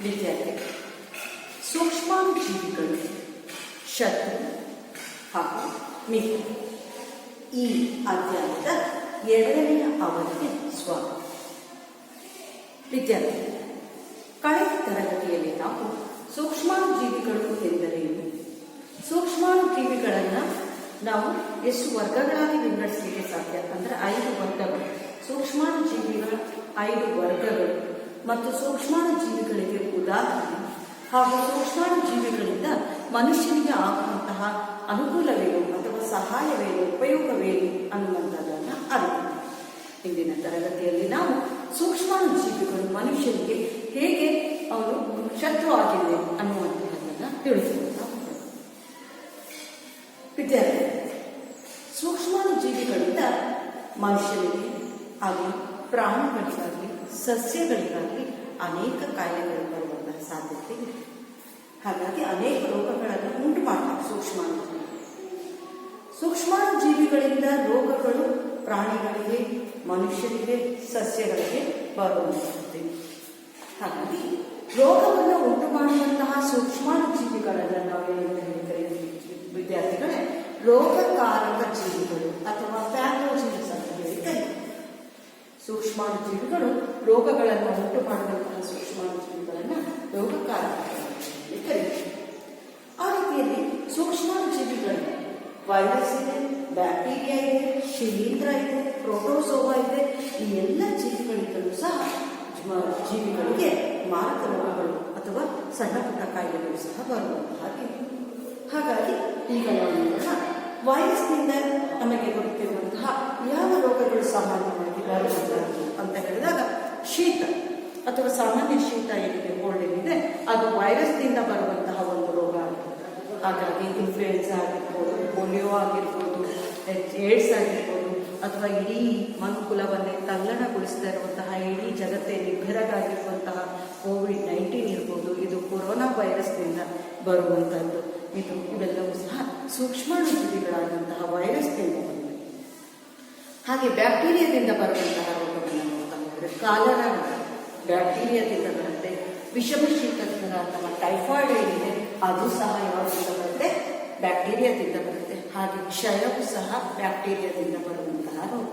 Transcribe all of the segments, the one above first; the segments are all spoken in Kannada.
ವಿದ್ಯಾರ್ಥಿ, ಸೂಕ್ಷ್ಮಾಣುಜೀವಿಗಳು ಶತ್ರು ಹಾಗೂ ಮಿತ್ರ ಈ ಅಧ್ಯಾಯದ 2ನೇ ಅವಧಿಗೆ ಸ್ವಾಗತ. ವಿದ್ಯಾರ್ಥಿ, ಕಳೆದ ತರಗತಿಯಲ್ಲಿ ನಾವು ಸೂಕ್ಷ್ಮಾಣುಜೀವಿಗಳು ಎಂದರೇನು, ಸೂಕ್ಷ್ಮಾಣುಜೀವಿಗಳನ್ನು ನಾವು ಎಷ್ಟು ವರ್ಗಗಳಾಗಿ ವಿಂಗಡಿಸಲಿಕ್ಕೆ ಸಾಧ್ಯ ಅಂದರೆ 5 ವರ್ಗಗಳು, ಸೂಕ್ಷ್ಮಾಣುಜೀವಿಗಳ 5 ವರ್ಗಗಳು ಮತ್ತು ಸೂಕ್ಷ್ಮಾಣುಜೀವಿಗಳಿಗೆ ಉದಾಹರಣೆ ಹಾಗೂ ಸೂಕ್ಷ್ಮಾಣುಜೀವಿಗಳಿಂದ ಮನುಷ್ಯನಿಗೆ ಆಗುವಂತಹ ಅನುಕೂಲವೇನು ಅಥವಾ ಸಹಾಯವೇನು, ಉಪಯೋಗವೇನು ಅನ್ನುವಂಥದ್ದನ್ನು ಅರಿತು. ಇಂದಿನ ತರಗತಿಯಲ್ಲಿ ನಾವು ಸೂಕ್ಷ್ಮಾಣುಜೀವಿಗಳು ಮನುಷ್ಯನಿಗೆ ಹೇಗೆ ಅವರು ಶತ್ರು ಆಗಿವೆ ಅನ್ನುವಂಥದ್ದನ್ನು ತಿಳಿದುಕೊಳ್ತಾ ಹೋಗೋಣ. ವಿದ್ಯಾರ್ಥಿ, ಸೂಕ್ಷ್ಮಾಣುಜೀವಿಗಳಿಂದ ಮನುಷ್ಯನಿಗೆ ಹಾಗೂ ಪ್ರಾಣಿಗಳಿಗಾಗಲಿ ಸಸ್ಯಗಳಿಗಾಗಲಿ ಅನೇಕ ಕಾಯಿಲೆಗಳು ಬರುವಂತಹ ಸಾಧ್ಯತೆ ಇದೆ. ಹಾಗಾಗಿ ಅನೇಕ ರೋಗಗಳನ್ನು ಉಂಟು ಮಾಡ್ತಾರೆ ಸೂಕ್ಷ್ಮಾಣುಜೀವಿಗಳಿಂದ ರೋಗಗಳು ಪ್ರಾಣಿಗಳಿಗೆ, ಮನುಷ್ಯರಿಗೆ, ಸಸ್ಯಗಳಿಗೆ ಬರುವಂಥದ್ದು. ಹಾಗಾಗಿ ರೋಗವನ್ನು ಉಂಟು ಮಾಡುವಂತಹ ಸೂಕ್ಷ್ಮಾಣುಜೀವಿಗಳನ್ನು ನಾವೇನು ಕರೀತೀವಿ ವಿದ್ಯಾರ್ಥಿಗಳೇ, ರೋಗಕಾರಕ ಜೀವಿಗಳು ಅಥವಾ ಪ್ಯಾಥೋಜಿನ್ಸ್ ಅಂತ ಹೇಳಿ ಕರೀತೀವಿ. ಸೂಕ್ಷ್ಮಾಣುಜೀವಿಗಳು ರೋಗಗಳನ್ನು ಉಂಟು ಮಾಡುವಂತಹ ಸೂಕ್ಷ್ಮಾಣುಜೀವಿಗಳನ್ನು ರೋಗಕಾರಕ ಕರೀತೀವಿ. ಆ ರೀತಿಯಲ್ಲಿ ಸೂಕ್ಷ್ಮಾಣುಜೀವಿಗಳು ವೈರಸ್ ಇದೆ, ಬ್ಯಾಕ್ಟೀರಿಯಾ ಇದೆ, ಶಿಲೀಂಧ್ರ ಇದೆ, ಪ್ರೋಟೋಸೋವಾ ಇದೆ. ಈ ಎಲ್ಲ ಜೀವಿಗಳಿಂದಲೂ ಸಹ ಜೀವಿಗಳಿಗೆ ಮಾರಕ ರೋಗಗಳು ಅಥವಾ ಸಣ್ಣ ಪುಟ್ಟ ಕಾಯಿಲೆಗಳು ಸಹ ಬರುವಂತಹ. ಹಾಗಾಗಿ ಈಗ ನಾವು ನೋಡೋಣ, ವೈರಸ್ನಿಂದ ನಮಗೆ ಗೊತ್ತಿರುವಂತಹ ಯಾವ ರೋಗಗಳು ಸಾಮಾನ್ಯವಾಗಿ ಬರುವಂತಹದ್ದು ಅಂತ ಹೇಳಿದಾಗ, ಶೀತ ಅಥವಾ ಸಾಮಾನ್ಯ ಶೀತ ಏನಿದೆ, ಕೋಲ್ಡ್ ಏನಿದೆ, ಅದು ವೈರಸ್ನಿಂದ ಬರುವಂತಹ ಒಂದು ರೋಗ ಆಗಿರುತ್ತೆ. ಹಾಗಾಗಿ ಇನ್ಫ್ಲೂಯೆನ್ಸಾ ಆಗಿರ್ಬೋದು, ಪೋಲಿಯೋ ಆಗಿರ್ಬೋದು, ಏಡ್ಸ್ ಆಗಿರ್ಬೋದು, ಅಥವಾ ಇಡೀ ಮನುಕುಲವನ್ನೇ ತಲ್ಲಣಗೊಳಿಸ್ತಾ ಇರುವಂತಹ, ಇಡೀ ಜಗತ್ತೇ ನಿಗ್ರಹವಾಗಿರುವಂತಹ COVID-19 ಇರ್ಬೋದು, ಇದು ಕೊರೋನಾ ವೈರಸ್ನಿಂದ ಬರುವಂತಹದ್ದು. ಇವೆಲ್ಲವೂ ಸಹ ಸೂಕ್ಷ್ಮಾಣುಜೀವಿಗಳಾದಂತಹ ವೈರಸ್ನಿಂದ ಬಂದಿದೆ. ಹಾಗೆ ಬ್ಯಾಕ್ಟೀರಿಯಾದಿಂದ ಬರುವಂತಹ ರೋಗಗಳನ್ನು ನೋಡ್ತಾ ಹೋದರೆ, ಕಾಲರಾ ಬ್ಯಾಕ್ಟೀರಿಯಾದಿಂದ ಬರುತ್ತೆ. ವಿಷಮ ಶೀತಜ್ವರ ಅಥವಾ ಟೈಫಾಯ್ಡ್ ಏನಿದೆ ಅದು ಸಹ ಯಾವುದರಿಂದ ಬರುತ್ತೆ, ಬ್ಯಾಕ್ಟೀರಿಯಾದಿಂದ ಬರುತ್ತೆ. ಹಾಗೆ ಕ್ಷಯವು ಸಹ ಬ್ಯಾಕ್ಟೀರಿಯಾದಿಂದ ಬರುವಂತಹ ರೋಗ.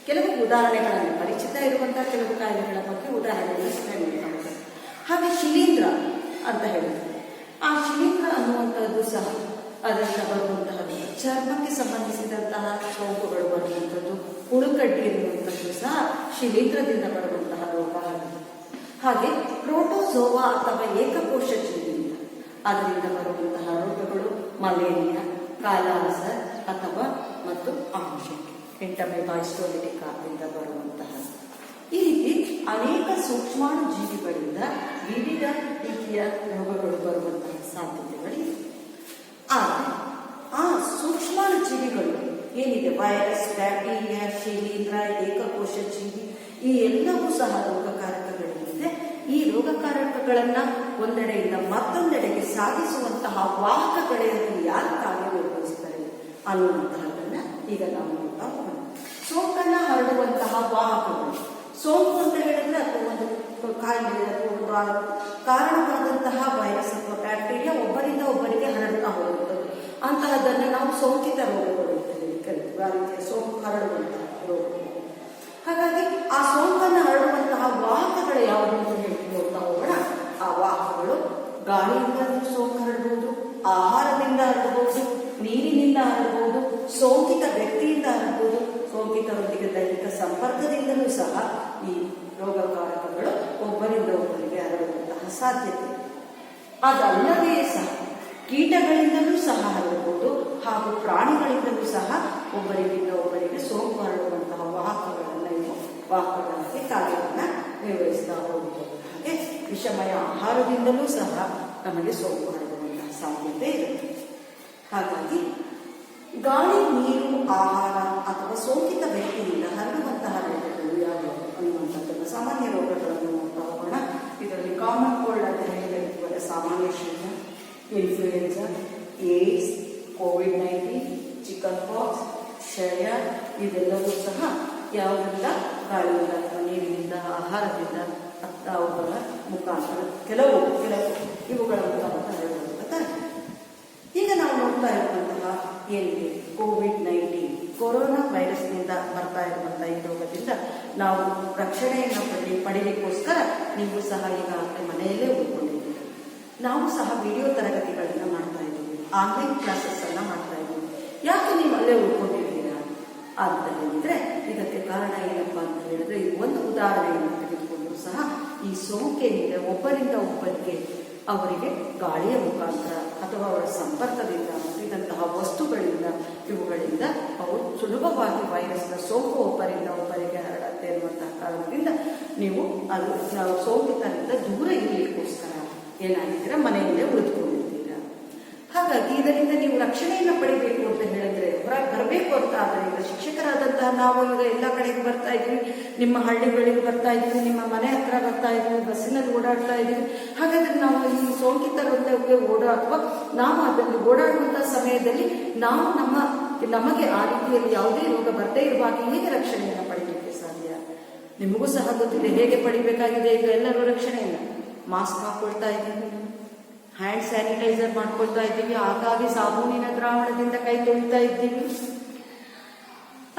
ಕೆಲವು ಉದಾಹರಣೆಗಳನ್ನು, ಪರಿಚಿತ ಇರುವಂತಹ ಕೆಲವು ಕಾಯಿಲೆಗಳ ಬಗ್ಗೆ ಉದಾಹರಣೆಗಳನ್ನು ನೋಡಬಹುದು. ಹಾಗೆ ಶಿಲೀಂಧ್ರ ಅಂತ ಹೇಳ್ತಾರೆ. ಆ ಶಿಲೀಂಧ್ರ ಅನ್ನುವಂಥದ್ದು ಸಹ ಅದರಿಂದ ಬರುವಂತಹದ್ದು. ಚರ್ಮಕ್ಕೆ ಸಂಬಂಧಿಸಿದಂತಹ ರೋಗಗಳು ಬರುವಂಥದ್ದು, ಹುಳುಕಡ್ಡಿ ಎನ್ನುವಂಥದ್ದು ಸಹ ಶಿಲೀಂಧ್ರದಿಂದ ಬರುವಂತಹ ರೋಗ ಆಗಿದೆ. ಹಾಗೆ ಪ್ರೋಟೋಸೋವಾ ಅಥವಾ ಏಕಕೋಶ ಜೀವಿಯಿಂದ ಅದರಿಂದ ಬರುವಂತಹ ರೋಗಗಳು ಮಲೇರಿಯಾ, ಕಾಲಾಸರ್ ಅಥವಾ ಮತ್ತು ಆಮಶಂಕೆ, ಎಂಟಮೆಬಾಯಿಸ್ಟೋಲಿಟಿಕಾ ಇಂದ ಬರುವಂತಹ. ಈ ರೀತಿ ಅನೇಕ ಸೂಕ್ಷ್ಮಾಣುಜೀವಿಗಳಿಂದ ವಿವಿಧ ರೀತಿಯ ರೋಗಗಳು ಬರುವಂತಹ ಸಾಧ್ಯತೆಗಳಿವೆ. ಆದರೆ ಆ ಸೂಕ್ಷ್ಮಾಣುಜೀವಿಗಳು ಏನಿದೆ, ವೈರಸ್, ಬ್ಯಾಕ್ಟೀರಿಯಾ, ಶಿಲೀಂಧ್ರ, ಏಕಕೋಶ ಜೀವಿ, ಈ ಎಲ್ಲವೂ ಸಹ ರೋಗಕಾರಕಗಳಿದೆ. ಈ ರೋಗಕಾರಕಗಳನ್ನ ಒಂದೆಡೆಯಿಂದ ಮತ್ತೊಂದೆಡೆಗೆ ಸಾಗಿಸುವಂತಹ ವಾಹಕಗಳಲ್ಲಿ ಯಾರು ಕಾರ್ಯನಿರ್ವಹಿಸ್ತಾರೆ ಅನ್ನುವಂತಹದನ್ನ ಈಗ ನಾವು ನೋಡ್ತಾ ಹೋಗೋಣ. ಸೋಂಕನ್ನ ಹರಡುವಂತಹ ವಾಹಕಗಳು, ಸೋಂಕು ಅಂತ ಹೇಳಿದ್ರೆ ಅಥವಾ ಒಂದು ಕಾಯಿಲೆ ಅಥವಾ ಕಾರಣವಾದಂತಹ ವೈರಸ್ ಅಥವಾ ಬ್ಯಾಕ್ಟೀರಿಯಾ ಒಬ್ಬರಿಂದ ಒಬ್ಬರಿಗೆ ಹರಡ್ತಾ ಹೋಗುತ್ತದೆ. ಅಂತಹದನ್ನು ನಾವು ಸೋಂಕಿತ ರೋಗಗಳು ಅಂತ ಹೇಳಿ ಕರಿತೀವಿ. ಆ ರೀತಿಯ ಸೋಂಕು ಹರಡುವಂತಹ ರೋಗಗಳು. ಹಾಗಾಗಿ ಆ ಸೋಂಕನ್ನು ಹರಡುವಂತಹ ವಾಹಕಗಳು ಯಾವುದು ಅಂತ ಹೇಳಿ ನೋಡ್ತಾ ಹೋಗೋಣ. ಆ ವಾಹಕಗಳು ಗಾಳಿಯಿಂದ ಸೋಂಕು ಹರಡಬಹುದು, ಆಹಾರದಿಂದ ಹರಡಬಹುದು, ನೀರಿನಿಂದ ಹರಡಬಹುದು, ಸೋಂಕಿತ ವ್ಯಕ್ತಿಯಿಂದ ಹರಡಬಹುದು, ಸೋಂಕಿತರೊಂದಿಗೆ ದೈಹಿಕ ಸಂಪರ್ಕದಿಂದಲೂ ಸಹ ಈ ರೋಗಕಾರಕಗಳು ಒಬ್ಬರಿಂದ ಒಬ್ಬರಿಗೆ ಹರಡುವಂತಹ ಸಾಧ್ಯತೆ. ಅದಲ್ಲದೇ ಸಹ ಕೀಟಗಳಿಂದಲೂ ಸಹ ಹರಡಬಹುದು ಹಾಗೂ ಪ್ರಾಣಿಗಳಿಂದಲೂ ಸಹ ಒಬ್ಬರಿಗಿಂತ ಒಬ್ಬರಿಗೆ ಸೋಂಕು ಹರಡುವಂತಹ ವಾಹಕಗಳಾಗಿ ಕಾರ್ಯವನ್ನು ನಿರ್ವಹಿಸ್ತಾ ಹೋಗುತ್ತದೆ. ಹಾಗೆ ವಿಷಮಯ ಆಹಾರದಿಂದಲೂ ಸಹ ನಮಗೆ ಸೋಂಕು ಹರಡುವಂತಹ ಸಾಧ್ಯತೆ ಇರುತ್ತೆ. ಹಾಗಾಗಿ ಗಾಳಿ, ನೀರು, ಆಹಾರ ಅಥವಾ ಸೋಂಕಿತ ವ್ಯಕ್ತಿಯಿಂದ ಹರಡುವಂತಹ ರೋಗಗಳು ಯಾವುವು ಅನ್ನುವಂಥದ್ದನ್ನು, ಸಾಮಾನ್ಯ ರೋಗಗಳನ್ನು ನೋಡ್ತಾ ಹೋಗೋಣ. ಇದರಲ್ಲಿ ಕಾಮನ್ ಕೋಲ್ಡ್ ಅಂತ ಹೇಳಿದರೆ ಸಾಮಾನ್ಯ ಶೀತ, influenza, AIDS, COVID-19, chicken pox, ಕ್ಷಯ, ಇದೆಲ್ಲವೂ ಸಹ ಯಾವುದರಿಂದ, ಗಾಳಿಯಿಂದ ಅಥವಾ ನೀರಿನಿಂದ, ಆಹಾರದಿಂದ, ಒಬ್ಬರ ಮುಖಾಂತರ ಕೆಲವು ಇವುಗಳ ಮುಖಾಂತರ ಹರಡುವಂಥದ್ದಾಗಿದೆ. ಈಗ ನಾವು ನೋಡ್ತಾ ಇರುವಂತಹ ಏನಿದೆ ಕೋವಿಡ್-19 ಕೊರೋನಾ ವೈರಸ್ನಿಂದ ಬರ್ತಾ ಇರುವಂತಹ ಈ ರೋಗದಿಂದ ನಾವು ರಕ್ಷಣೆಯನ್ನು ಪಡೆಯಲಿಕ್ಕೋಸ್ಕರ ನೀವು ಸಹ ಈಗ ಮನೆಯಲ್ಲೇ ಉಳ್ಕೊಂಡಿದ್ದೀವಿ. ನಾವು ಸಹ ವಿಡಿಯೋ ತರಗತಿಗಳನ್ನು ಮಾಡ್ತಾ ಇದ್ದೀವಿ, ಆನ್ಲೈನ್ ಕ್ಲಾಸಸ್ ಅನ್ನ ಮಾಡ್ತಾ ಇದ್ದೀವಿ. ಯಾಕೆ ನೀವು ಅಲ್ಲೇ ಉಳ್ಕೊಂಡಿದ್ದೀರಾ ಅಂತ ಹೇಳಿದ್ರೆ ಇದಕ್ಕೆ ಕಾರಣ ಏನಪ್ಪಾ ಅಂತ ಹೇಳಿದ್ರೆ ಒಂದು ಉದಾಹರಣೆಯನ್ನು ತೆಗೆದುಕೊಂಡು ಸಹ ಈ ಸೋಂಕೇನಿದೆ ಒಬ್ಬರಿಂದ ಒಬ್ಬರಿಗೆ ಅವರಿಗೆ ಗಾಳಿಯ ಮುಖಾಂತರ ಅಥವಾ ಅವರ ಸಂಪರ್ಕದಿಂದ ಇದ್ದಂತಹ ವಸ್ತುಗಳಿಂದ ಇವುಗಳಿಂದ ಅವರು ಸುಲಭವಾಗಿ ವೈರಸ್ನ ಸೋಂಕು ಒಬ್ಬರಿಂದ ಒಬ್ಬರಿಗೆ ಹರಡುತ್ತೆ ಎನ್ನುವಂತಹ ಕಾರಣದಿಂದ ನೀವು ಅದು ಸೋಂಕಿತರಿಂದ ದೂರ ಇರಲಿಕ್ಕೋಸ್ಕರ ಏನಾಗಿದ್ದೀರಾ ಮನೆಯಲ್ಲೇ ಉಳಿದುಕೊಂಡಿದ್ದೀರಾ. ಹಾಗಾಗಿ ಇದರಿಂದ ನೀವು ರಕ್ಷಣೆಯನ್ನು ಪಡಿಬೇಕು ಅಂತ ಹೇಳಿದ್ರೆ ಹೊರಗೆ ಬರಬೇಕು ಅಂತ ಆದರೆ ಈಗ ಶಿಕ್ಷಕರಾದಂತಹ ನಾವು ಈಗ ಎಲ್ಲ ಕಡೆಗೆ ಬರ್ತಾ ಇದ್ದೀವಿ, ನಿಮ್ಮ ಹಳ್ಳಿಗಳಿಗೆ ಬರ್ತಾ ಇದ್ದೀವಿ, ನಿಮ್ಮ ಮನೆ ಹತ್ರ ಬರ್ತಾ ಇದ್ದೀವಿ, ಬಸ್ಸಿನಲ್ಲಿ ಓಡಾಡ್ತಾ ಇದ್ದೀವಿ. ಹಾಗಾದ್ರೆ ನಾವು ಈ ಸೋಂಕಿತರೊಂದಿಗೆ ಅಥವಾ ನಾವು ಅದನ್ನು ಓಡಾಡುವಂತಹ ಸಮಯದಲ್ಲಿ ನಾವು ನಮಗೆ ಆ ರೀತಿಯಲ್ಲಿ ಯಾವುದೇ ರೋಗ ಬರದೇ ಇರುವಾಗ ಹೇಗೆ ರಕ್ಷಣೆಯನ್ನು ಪಡಿಲಿಕ್ಕೆ ಸಾಧ್ಯ? ನಿಮಗೂ ಸಹ ಗೊತ್ತಿದೆ ಹೇಗೆ ಪಡಿಬೇಕಾಗಿದೆ. ಈಗ ಎಲ್ಲರೂ ರಕ್ಷಣೆಯನ್ನು ಮಾಸ್ಕ್ ಹಾಕೊಳ್ತಾ ಇದ್ದೀವಿ, ಹ್ಯಾಂಡ್ ಸ್ಯಾನಿಟೈಸರ್ ಮಾಡ್ಕೊಳ್ತಾ ಇದ್ದೀವಿ, ಹಾಗಾಗಿ ಸಾಬೂನಿನ ದ್ರಾವಣದಿಂದ ಕೈ ತೊಳಿತಾ ಇದ್ದೀವಿ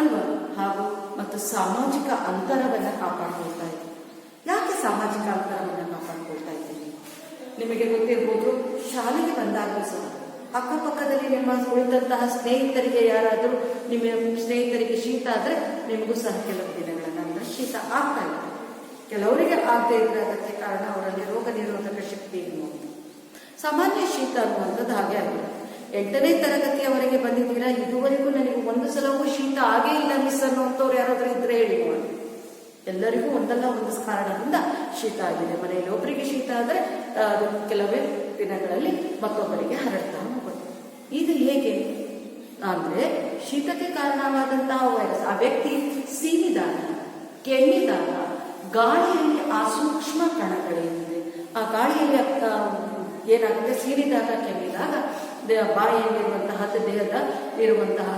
ಅಲ್ವಾ. ಹಾಗೂ ಮತ್ತು ಸಾಮಾಜಿಕ ಅಂತರವನ್ನು ಕಾಪಾಡ್ಕೊಳ್ತಾ ಇದ್ದೀವಿ. ಯಾಕೆ ಸಾಮಾಜಿಕ ಅಂತರವನ್ನು ಕಾಪಾಡ್ಕೊಳ್ತಾ ಇದ್ದೀವಿ? ನಿಮಗೆ ಗೊತ್ತಿರ್ಬೋದು, ಶಾಲೆಗೆ ಬಂದಾಗಲೂ ಸಹ ಅಕ್ಕಪಕ್ಕದಲ್ಲಿ ನಿಮ್ಮ ಕುಳಿತಂತಹ ಸ್ನೇಹಿತರಿಗೆ ಯಾರಾದರೂ ನಿಮ್ಮ ಸ್ನೇಹಿತರಿಗೆ ಶೀತ ಆದರೆ ನಿಮಗೂ ಸಹ ಕೆಲವು ದಿನಗಳ ನಂತರ ಶೀತ ಆಗ್ತಾ ಇದೆ. ಕೆಲವರಿಗೆ ಆಗದೆ ಇದ್ರೆ ಅದಕ್ಕೆ ಕಾರಣ ಅವರಲ್ಲಿ ರೋಗ ನಿರೋಧಕ ಶಕ್ತಿ ಎನ್ನುವುದು ಸಾಮಾನ್ಯ ಶೀತ ಅನ್ನುವಂಥದ್ದು ಹಾಗೆ ಆಗಿದೆ. 8ನೇ ತರಗತಿಯವರೆಗೆ ಬಂದಿದ್ದೀರಾ, ಇದುವರೆಗೂ ನನಗೆ ಒಂದು ಸಲವೂ ಶೀತ ಆಗೇ ಇಲ್ಲ ಮಿಸ್ ಅನ್ನುವಂಥವ್ರು ಯಾರಾದ್ರೂ ಇದ್ರೆ ಹೇಳಿ ನೋಡಿ. ಎಲ್ಲರಿಗೂ ಒಂದಲ್ಲ ಒಂದು ಕಾರಣದಿಂದ ಶೀತ ಆಗಿದೆ. ಮನೆಯಲ್ಲಿ ಒಬ್ಬರಿಗೆ ಶೀತ ಆದರೆ ಕೆಲವೇ ದಿನಗಳಲ್ಲಿ ಮತ್ತೊಬ್ಬರಿಗೆ ಹರಡ್ತಾ ಹೋಗುತ್ತೆ. ಇದು ಹೇಗೆ ಅಂದ್ರೆ ಶೀತಕ್ಕೆ ಕಾರಣವಾದಂತಹ ವೈರಸ್ ಆ ವ್ಯಕ್ತಿ ಸೀನಿದಾಗ ಕೆಮ್ಮಿದಾಗ ಗಾಳಿಯಲ್ಲಿ ಆ ಸೂಕ್ಷ್ಮ ಕಣಗಳೇನಿದೆ ಆ ಗಾಳಿಯಲ್ಲಿ ಏನಾಗುತ್ತೆ, ಸೀನಿದಾಗ ಕೆಮ್ಮಿದಾಗ ಬಾಯಿಯಲ್ಲಿರುವಂತಹ ದೇಹದ ಇರುವಂತಹ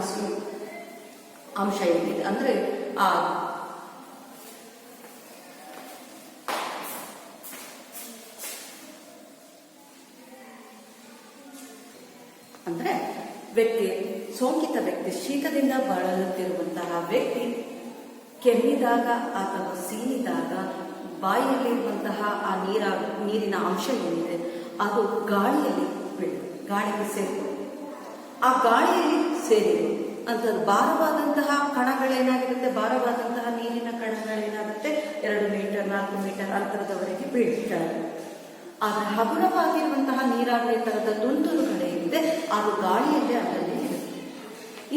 ಅಂಶ ಏನಿದೆ ಅಂದ್ರೆ ಅಂದ್ರೆ ವ್ಯಕ್ತಿ ಸೋಂಕಿತ ವ್ಯಕ್ತಿ ಶೀತದಿಂದ ಬಳಲುತ್ತಿರುವಂತಹ ವ್ಯಕ್ತಿ ಕೆಮ್ಮಿದಾಗ ಅಥವಾ ಸೀನಿದಾಗ ಬಾಯಿಯಲ್ಲಿರುವಂತಹ ಆ ನೀರಿನ ಅಂಶ ಏನಿದೆ ಅದು ಗಾಳಿಗೆ ಸೇರಿದೆ. ಆ ಗಾಳಿಯಲ್ಲಿ ಸೇರಿದೆ ಅಂತದ್ದು ಭಾರವಾದಂತಹ ಕಣಗಳೇನಾಗಿರುತ್ತೆ, ಭಾರವಾದಂತಹ ನೀರಿನ ಕಣಗಳೇನಾಗುತ್ತೆ 2 ಮೀಟರ್ 4 ಮೀಟರ್ ಅಂತರದವರೆಗೆ ಬೀಳ್ತಾರೆ. ಆದರೆ ಹಗುರವಾಗಿರುವಂತಹ ನೀರಾವರಿ ತರದ ತುಂತುರುಗಳೇನಿದೆ ಅದು ಗಾಳಿಯಲ್ಲೇ ಅದರಲ್ಲಿ ಇರುತ್ತೆ.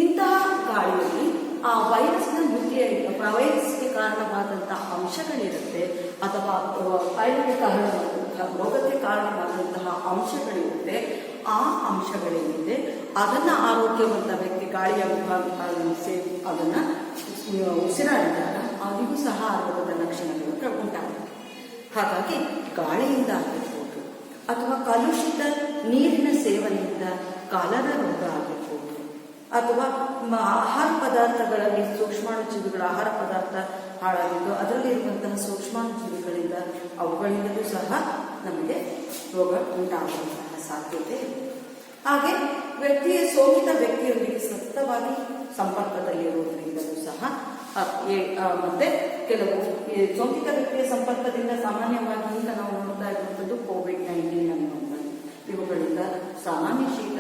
ಇಂತಹ ಗಾಳಿಯಲ್ಲಿ ಆ ವೈರಸ್ಗೆ ಕಾರಣವಾದಂತಹ ಅಂಶಗಳಿರುತ್ತೆ ಅಥವಾ ಕಾಯಿಲೆಗೆ ಕಾರಣವಾದಂತಹ ರೋಗಕ್ಕೆ ಕಾರಣವಾದಂತಹ ಅಂಶಗಳಿರುತ್ತೆ. ಆ ಅಂಶಗಳೇನಿದೆ ಅದನ್ನ ಆರೋಗ್ಯವಂತ ವ್ಯಕ್ತಿ ಗಾಳಿಯ ಮುಖಾಂತರ ಸೇರಿ ಅದನ್ನ ಉಸಿರಾಡಿದಾಗ ಅವರಿಗೂ ಸಹ ರೋಗದ ಲಕ್ಷಣಗಳು ಉಂಟಾಗುತ್ತೆ. ಹಾಗಾಗಿ ಗಾಳಿಯಿಂದ ಆಗಿರ್ಬೋದು ಅಥವಾ ಕಲುಷಿತ ನೀರಿನ ಸೇವನೆಯಿಂದ ಕಾಲರ ರೋಗ ಆಗಿರ್ಬೋದು ಅಥವಾ ಆಹಾರ ಪದಾರ್ಥಗಳಲ್ಲಿ ಸೂಕ್ಷ್ಮಾಣುಜೀವಿಗಳ ಆಹಾರ ಪದಾರ್ಥ ಹಾಳಾಗಿದ್ದು ಅದರಲ್ಲಿ ಇರುವಂತಹ ಸೂಕ್ಷ್ಮಾಣುಜೀವಿಗಳಿಂದ ಅವುಗಳಿಂದಲೂ ಸಹ ನಮಗೆ ರೋಗ ಉಂಟಾಗುವಂತಹ ಸಾಧ್ಯತೆ ಇದೆ. ಹಾಗೆ ಸೋಂಕಿತ ವ್ಯಕ್ತಿಯೊಂದಿಗೆ ಸತತವಾಗಿ ಸಂಪರ್ಕದಲ್ಲಿರುವುದರಿಂದಲೂ ಸಹ ಮತ್ತೆ ಕೆಲವು ಸೋಂಕಿತ ವ್ಯಕ್ತಿಯ ಸಂಪರ್ಕದಿಂದ ಸಾಮಾನ್ಯವಾಗಿ ಈಗ ನಾವು ನೋಡ್ತಾ ಇರುವಂಥದ್ದು ಕೋವಿಡ್-19 ಅನ್ನುವಂಥದ್ದು. ಇವುಗಳಿಂದ ಸಾಮಾನ್ಯ ಶೀತ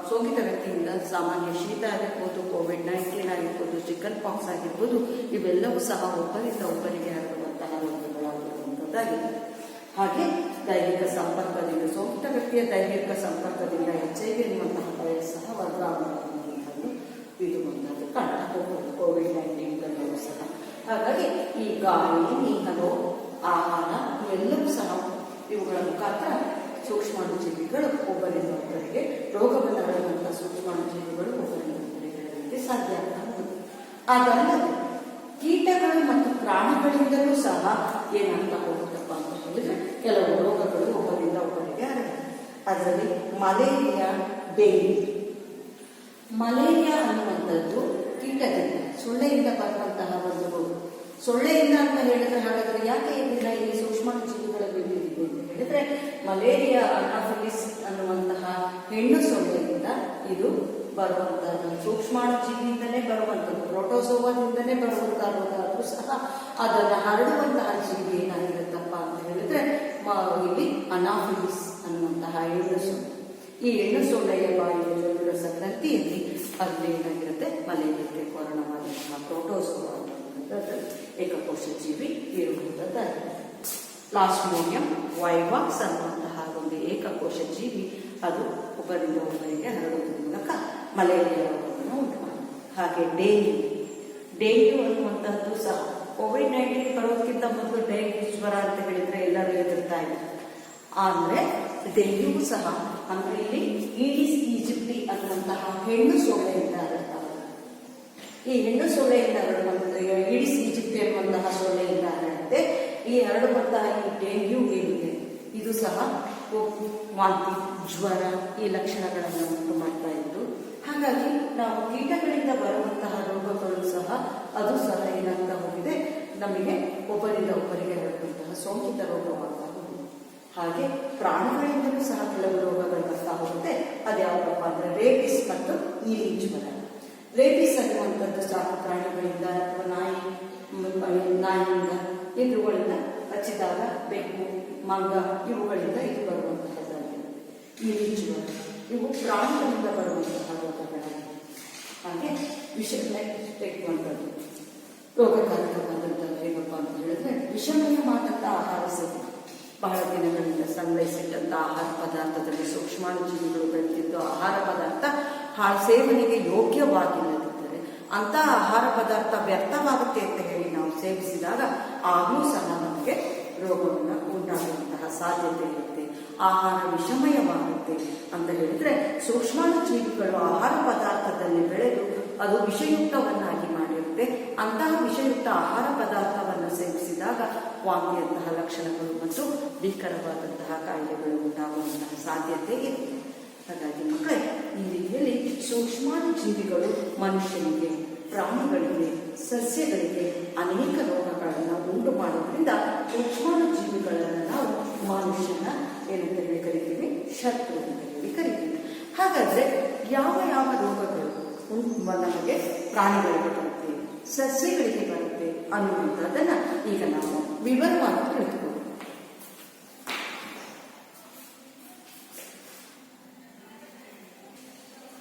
ಸೋಂಕಿತ ವ್ಯಕ್ತಿಯಿಂದ ಸಾಮಾನ್ಯ ಶೀತ ಆಗಿರ್ಬೋದು, ಕೋವಿಡ್-19 ಆಗಿರ್ಬೋದು, ಚಿಕನ್ ಪಾಕ್ಸ್ ಆಗಿರ್ಬೋದು, ಇವೆಲ್ಲವೂ ಸಹ ಒಬ್ಬರಿಂದ ಒಬ್ಬರಿಗೆ ಹರಡುವಂತಹ ರೋಗಗಳಾಗಿರುವಂಥದ್ದಾಗಿದೆ. ಹಾಗೆ ದೈಹಿಕ ಸಂಪರ್ಕದಿಂದ ಸೋಂಕಿತ ವ್ಯಕ್ತಿಯ ದೈಹಿಕ ಸಂಪರ್ಕದಿಂದ HIV ಎನ್ನುವಂತಹ ವೈರಸ್ ಸಹ ವರ್ಗಾವಣೆಯಾಗುವಂಥದ್ದು ಇದು ಒಂದನ್ನು ಕಾಣ್ತಾ ಹೋಗ್ಬೋದು ಕೋವಿಡ್-19 ಸಹ. ಹಾಗಾಗಿ ಈ ಗಾಳಿ, ನೀರು, ಆಹಾರ ಇವೆಲ್ಲವೂ ಸಹ ಇವುಗಳ ಮುಖಾಂತರ ಸೂಕ್ಷ್ಮಾಣುಜೀವಿಗಳು ಒಬ್ಬರಿಂದ ಒಬ್ಬರಿಗೆ ರೋಗವನ್ನು ಹರಡುವಂತಹ ಸೂಕ್ಷ್ಮಾಣುಜೀವಿಗಳು ಒಬ್ಬರಿಂದ ಒಬ್ಬರಿಗೆ ಹರಡಲಿಕ್ಕೆ ಸಾಧ್ಯ ಆಗ್ತಾ ಹೋಗುತ್ತೆ. ಅದಲ್ಲದೆ ಕೀಟಗಳು ಮತ್ತು ಪ್ರಾಣಿಗಳಿಂದಲೂ ಸಹ ಏನಾಗ್ತಾ ಹೋಗುತ್ತಪ್ಪ ಅಂತ ಹೇಳಿದ್ರೆ ಕೆಲವು ರೋಗಗಳು ಒಬ್ಬರಿಂದ ಒಬ್ಬರಿಗೆ ಹರಡುತ್ತೆ. ಅದರಲ್ಲಿ ಮಲೇರಿಯಾ, ಡೆಂಗಿ. ಮಲೇರಿಯಾ ಅನ್ನುವಂಥದ್ದು ಕೀಟದಿಂದ ಸೊಳ್ಳೆಯಿಂದ ಬರುವಂತಹ ಒಂದು ರೋಗ. ಸೊಳ್ಳೆಯಿಂದ ಅಂತ ಹೇಳಿದ್ರೆ ಹಾಗಾದ್ರೆ ಯಾಕೆ ಇದನ್ನ ಇಲ್ಲಿ ಸೂಕ್ಷ್ಮಾಣು ಜೀವಿಗಳ ಬಿಟ್ಟಿದ್ದೀವಿ ಅಂತ ಹೇಳಿದ್ರೆ ಮಲೇರಿಯಾ ಅನಾಫಿಲಿಸ್ ಅನ್ನುವಂತಹ ಹೆಣ್ಣು ಸೊಳ್ಳೆಯಿಂದ ಇದು ಬರುವಂತಹದ್ದು, ಸೂಕ್ಷ್ಮಾಣು ಜೀವಿಯಿಂದಲೇ ಬರುವಂಥದ್ದು, ಪ್ರೋಟೋಸೋವಾದಿಂದಲೇ ಬರುವಂತಹ ರೋಗ ಆದರೂ ಸಹ ಅದನ್ನು ಹರಡುವಂತಹ ಜೀವಿ ಏನಾಗಿರುತ್ತಪ್ಪ ಅಂತ ಹೇಳಿದ್ರೆ ಇಲ್ಲಿ ಅನಾಫಿಲಿಸ್ ಅನ್ನುವಂತಹ ಹೆಣ್ಣು ಸೊಳ್ಳೆ. ಈ ಹೆಣ್ಣು ಸೊಳ್ಳೆಯ ಬಾಯಿಯ ಸಂಕ್ರಾಂತಿಯಲ್ಲಿ ಅಲ್ಲಿ ಏನಾಗಿರುತ್ತೆ ಮಲೇರಿಯಾಕ್ಕೆ ಕಾರಣವಾದಂತಹ ಪ್ರೋಟೋಸೋವಾ ಏಕಕೋಶ ಜೀವಿ ಇರುವಂತದ್ದಾಗಿದೆ. ಪ್ಲಾಸ್ಮೋಡಿಯಂ ವೈವಾಕ್ಸ್ ಅನ್ನುವಂತಹ ಒಂದು ಏಕಕೋಶ ಜೀವಿ ಅದು ಒಬ್ಬರಿಂದ ಒಬ್ಬರಿಗೆ ಹರಡುವುದರ ಮೂಲಕ ಮಲೇರಿಯಾ ರೋಗವನ್ನು ಉಂಟು ಮಾಡುತ್ತೆ. ಹಾಗೆ ಡೆಂಗ್ಯೂ ಅನ್ನುವಂತಹದ್ದು ಸಹ ಕೋವಿಡ್-19 ಬರೋದಕ್ಕಿಂತ ಮೊದಲು ಡೆಂಗ್ಯೂ ಜ್ವರ ಅಂತ ಹೇಳಿದ್ರೆ ಎಲ್ಲರೂ ಎದುರ್ತಾ ಇದ್ದಾರೆ. ಆದ್ರೆ ಡೆಂಗ್ಯೂ ಸಹ ಅಂದ್ರೆ ಇಲ್ಲಿ ಈಡಿಸ್ ಈಜಿಪ್ಟಿ ಅನ್ನುವಂತಹ ಹೆಣ್ಣು ಸೊಳ್ಳೆಯಿಂದ ಹರಡ್ತಾರೆ. ಈ ಹೆಣ್ಣು ಸೊಳ್ಳೆಯಿಂದ ಈಡಿಸ್ ಈಜಿಪ್ಟಿ ಅನ್ನುವಂತಹ ಸೊಳ್ಳೆಯಿಂದ ಹರಡುತ್ತೆ. ಈ ಹರಡುವಂತಹ ಈ ಡೆಂಗ್ಯೂ ಏನಿದೆ ಇದು ಸಹ ವಾಂತಿ, ಜ್ವರ ಈ ಲಕ್ಷಣಗಳನ್ನು ಉಂಟು ಮಾಡ್ತಾ ಇದ್ದು, ಹಾಗಾಗಿ ನಾವು ಕೀಟಗಳಿಂದ ಬರುವಂತಹ ರೋಗಗಳು ಸಹ ಅದು ಸಹ ಏನಾಗ್ತಾ ಹೋಗಿದೆ ನಮಗೆ ಒಬ್ಬರಿಂದ ಒಬ್ಬರಿಗೆ ಹರಡುವಂತಹ ಸೋಂಕಿತ ರೋಗವಾಗ್ತಾ ಹೋಗಿದೆ. ಹಾಗೆ ಪ್ರಾಣಿಗಳಿಂದಲೂ ಸಹ ಕೆಲವು ರೋಗಗಳು ಬರ್ತಾ ಹೋಗುತ್ತೆ. ಅದ್ಯಾವುದಪ್ಪ ಅಂದ್ರೆ ರೇಬಿಸ್ ಮತ್ತು ಈಲಿ ಜ್ವರ. ರೇಬಿಸ್ ಅನ್ನುವಂಥದ್ದು ಸಾಕು ಪ್ರಾಣಿಗಳಿಂದ ಅಥವಾ ನಾಯಿಯಿಂದ ಇವುಗಳಿಂದ ಕಚ್ಚಿದಾಗ ಬೆಕ್ಕು, ಮಂಗ ಇವುಗಳಿಂದ ಇದು ಬರುವಂತಹದ್ದಾಗಿದೆ. ಈಲಿ ಜ್ವರ ಇವು ಪ್ರಾಣಿಗಳಿಂದ ಬರುವಂತಹ ರೋಗಗಳಾಗಿದೆ. ಹಾಗೆ ವಿಷಯುವಂಥದ್ದು ರೋಗಕಾರಕವಾದಂಥದ್ದು ಹೇಗಪ್ಪ ಅಂತ ಹೇಳಿದ್ರೆ ವಿಷಮಯವಾದಂಥ ಆಹಾರ ಸೇವನೆ. ಬಹಳ ದಿನಗಳಿಂದ ಸಂಗ್ರಹಿಸಿದಂಥ ಆಹಾರ ಪದಾರ್ಥದಲ್ಲಿ ಸೂಕ್ಷ್ಮಾಣು ಜೀವಿಗಳು ಬೆಳೆದಿದ್ದು ಆಹಾರ ಪದಾರ್ಥ ಸೇವನೆಗೆ ಯೋಗ್ಯವಾಗಿಲ್ಲದಿದ್ದರೆ ಅಂತಹ ಆಹಾರ ಪದಾರ್ಥ ವ್ಯರ್ಥವಾಗುತ್ತೆ ಅಂತ ಹೇಳಿ ನಾವು ಸೇವಿಸಿದಾಗ ಆಗಲೂ ಸಹ ನಮಗೆ ರೋಗವನ್ನು ಉಂಟಾಗುವಂತಹ ಸಾಧ್ಯತೆ ಇರುತ್ತೆ. ಆಹಾರ ವಿಷಮಯವಾಗುತ್ತೆ ಅಂತ ಹೇಳಿದ್ರೆ ಸೂಕ್ಷ್ಮಾಣು ಜೀವಿಗಳು ಆಹಾರ ಪದಾರ್ಥದಲ್ಲಿ ಬೆಳೆದು ಅದು ವಿಷಯುಕ್ತವನ್ನಾಗಿ ಮಾಡಿರುತ್ತೆ. ಅಂತಹ ವಿಷಯುಕ್ತ ಆಹಾರ ಪದಾರ್ಥವನ್ನು ಸೇವಿಸಿದಾಗ ವಾಂತಿಯಂತಹ ಲಕ್ಷಣಗಳು ಮತ್ತು ಭೀಕರವಾದಂತಹ ಕಾಯಿಲೆಗಳು ಉಂಟಾಗುವಂತಹ ಸಾಧ್ಯತೆ ಇದೆ. ಹಾಗಾಗಿ ಮಕ್ಕಳೇ, ಈ ರೀತಿಯಲ್ಲಿ ಸೂಕ್ಷ್ಮಾಣು ಜೀವಿಗಳು ಮನುಷ್ಯನಿಗೆ, ಪ್ರಾಣಿಗಳಿಗೆ, ಸಸ್ಯಗಳಿಗೆ ಅನೇಕ ರೋಗಗಳನ್ನು ಉಂಟು ಮಾಡೋದ್ರಿಂದ ಸೂಕ್ಷ್ಮಾಣು ಜೀವಿಗಳನ್ನು ನಾವು ಮನುಷ್ಯನ ಏನಂತ ಹೇಳಿ ಕರಿತೀವಿ, ಶತ್ರು ಅಂತ ಹೇಳಿ ಕರಿತೀವಿ. ಹಾಗಾದ್ರೆ ಯಾವ ಯಾವ ರೋಗಗಳು ನಮಗೆ ಪ್ರಾಣಿಗಳಿಗೆ ಬರುತ್ತೆ, ಸಸ್ಯಗಳಿಗೆ ಬರುತ್ತೆ ಅನ್ನುವಂಥದ್ದನ್ನ ಈಗ ನಾವು ವಿವರವಾಗಿ ತಿಳಿದುಕೊಳ್ಳೋಣ.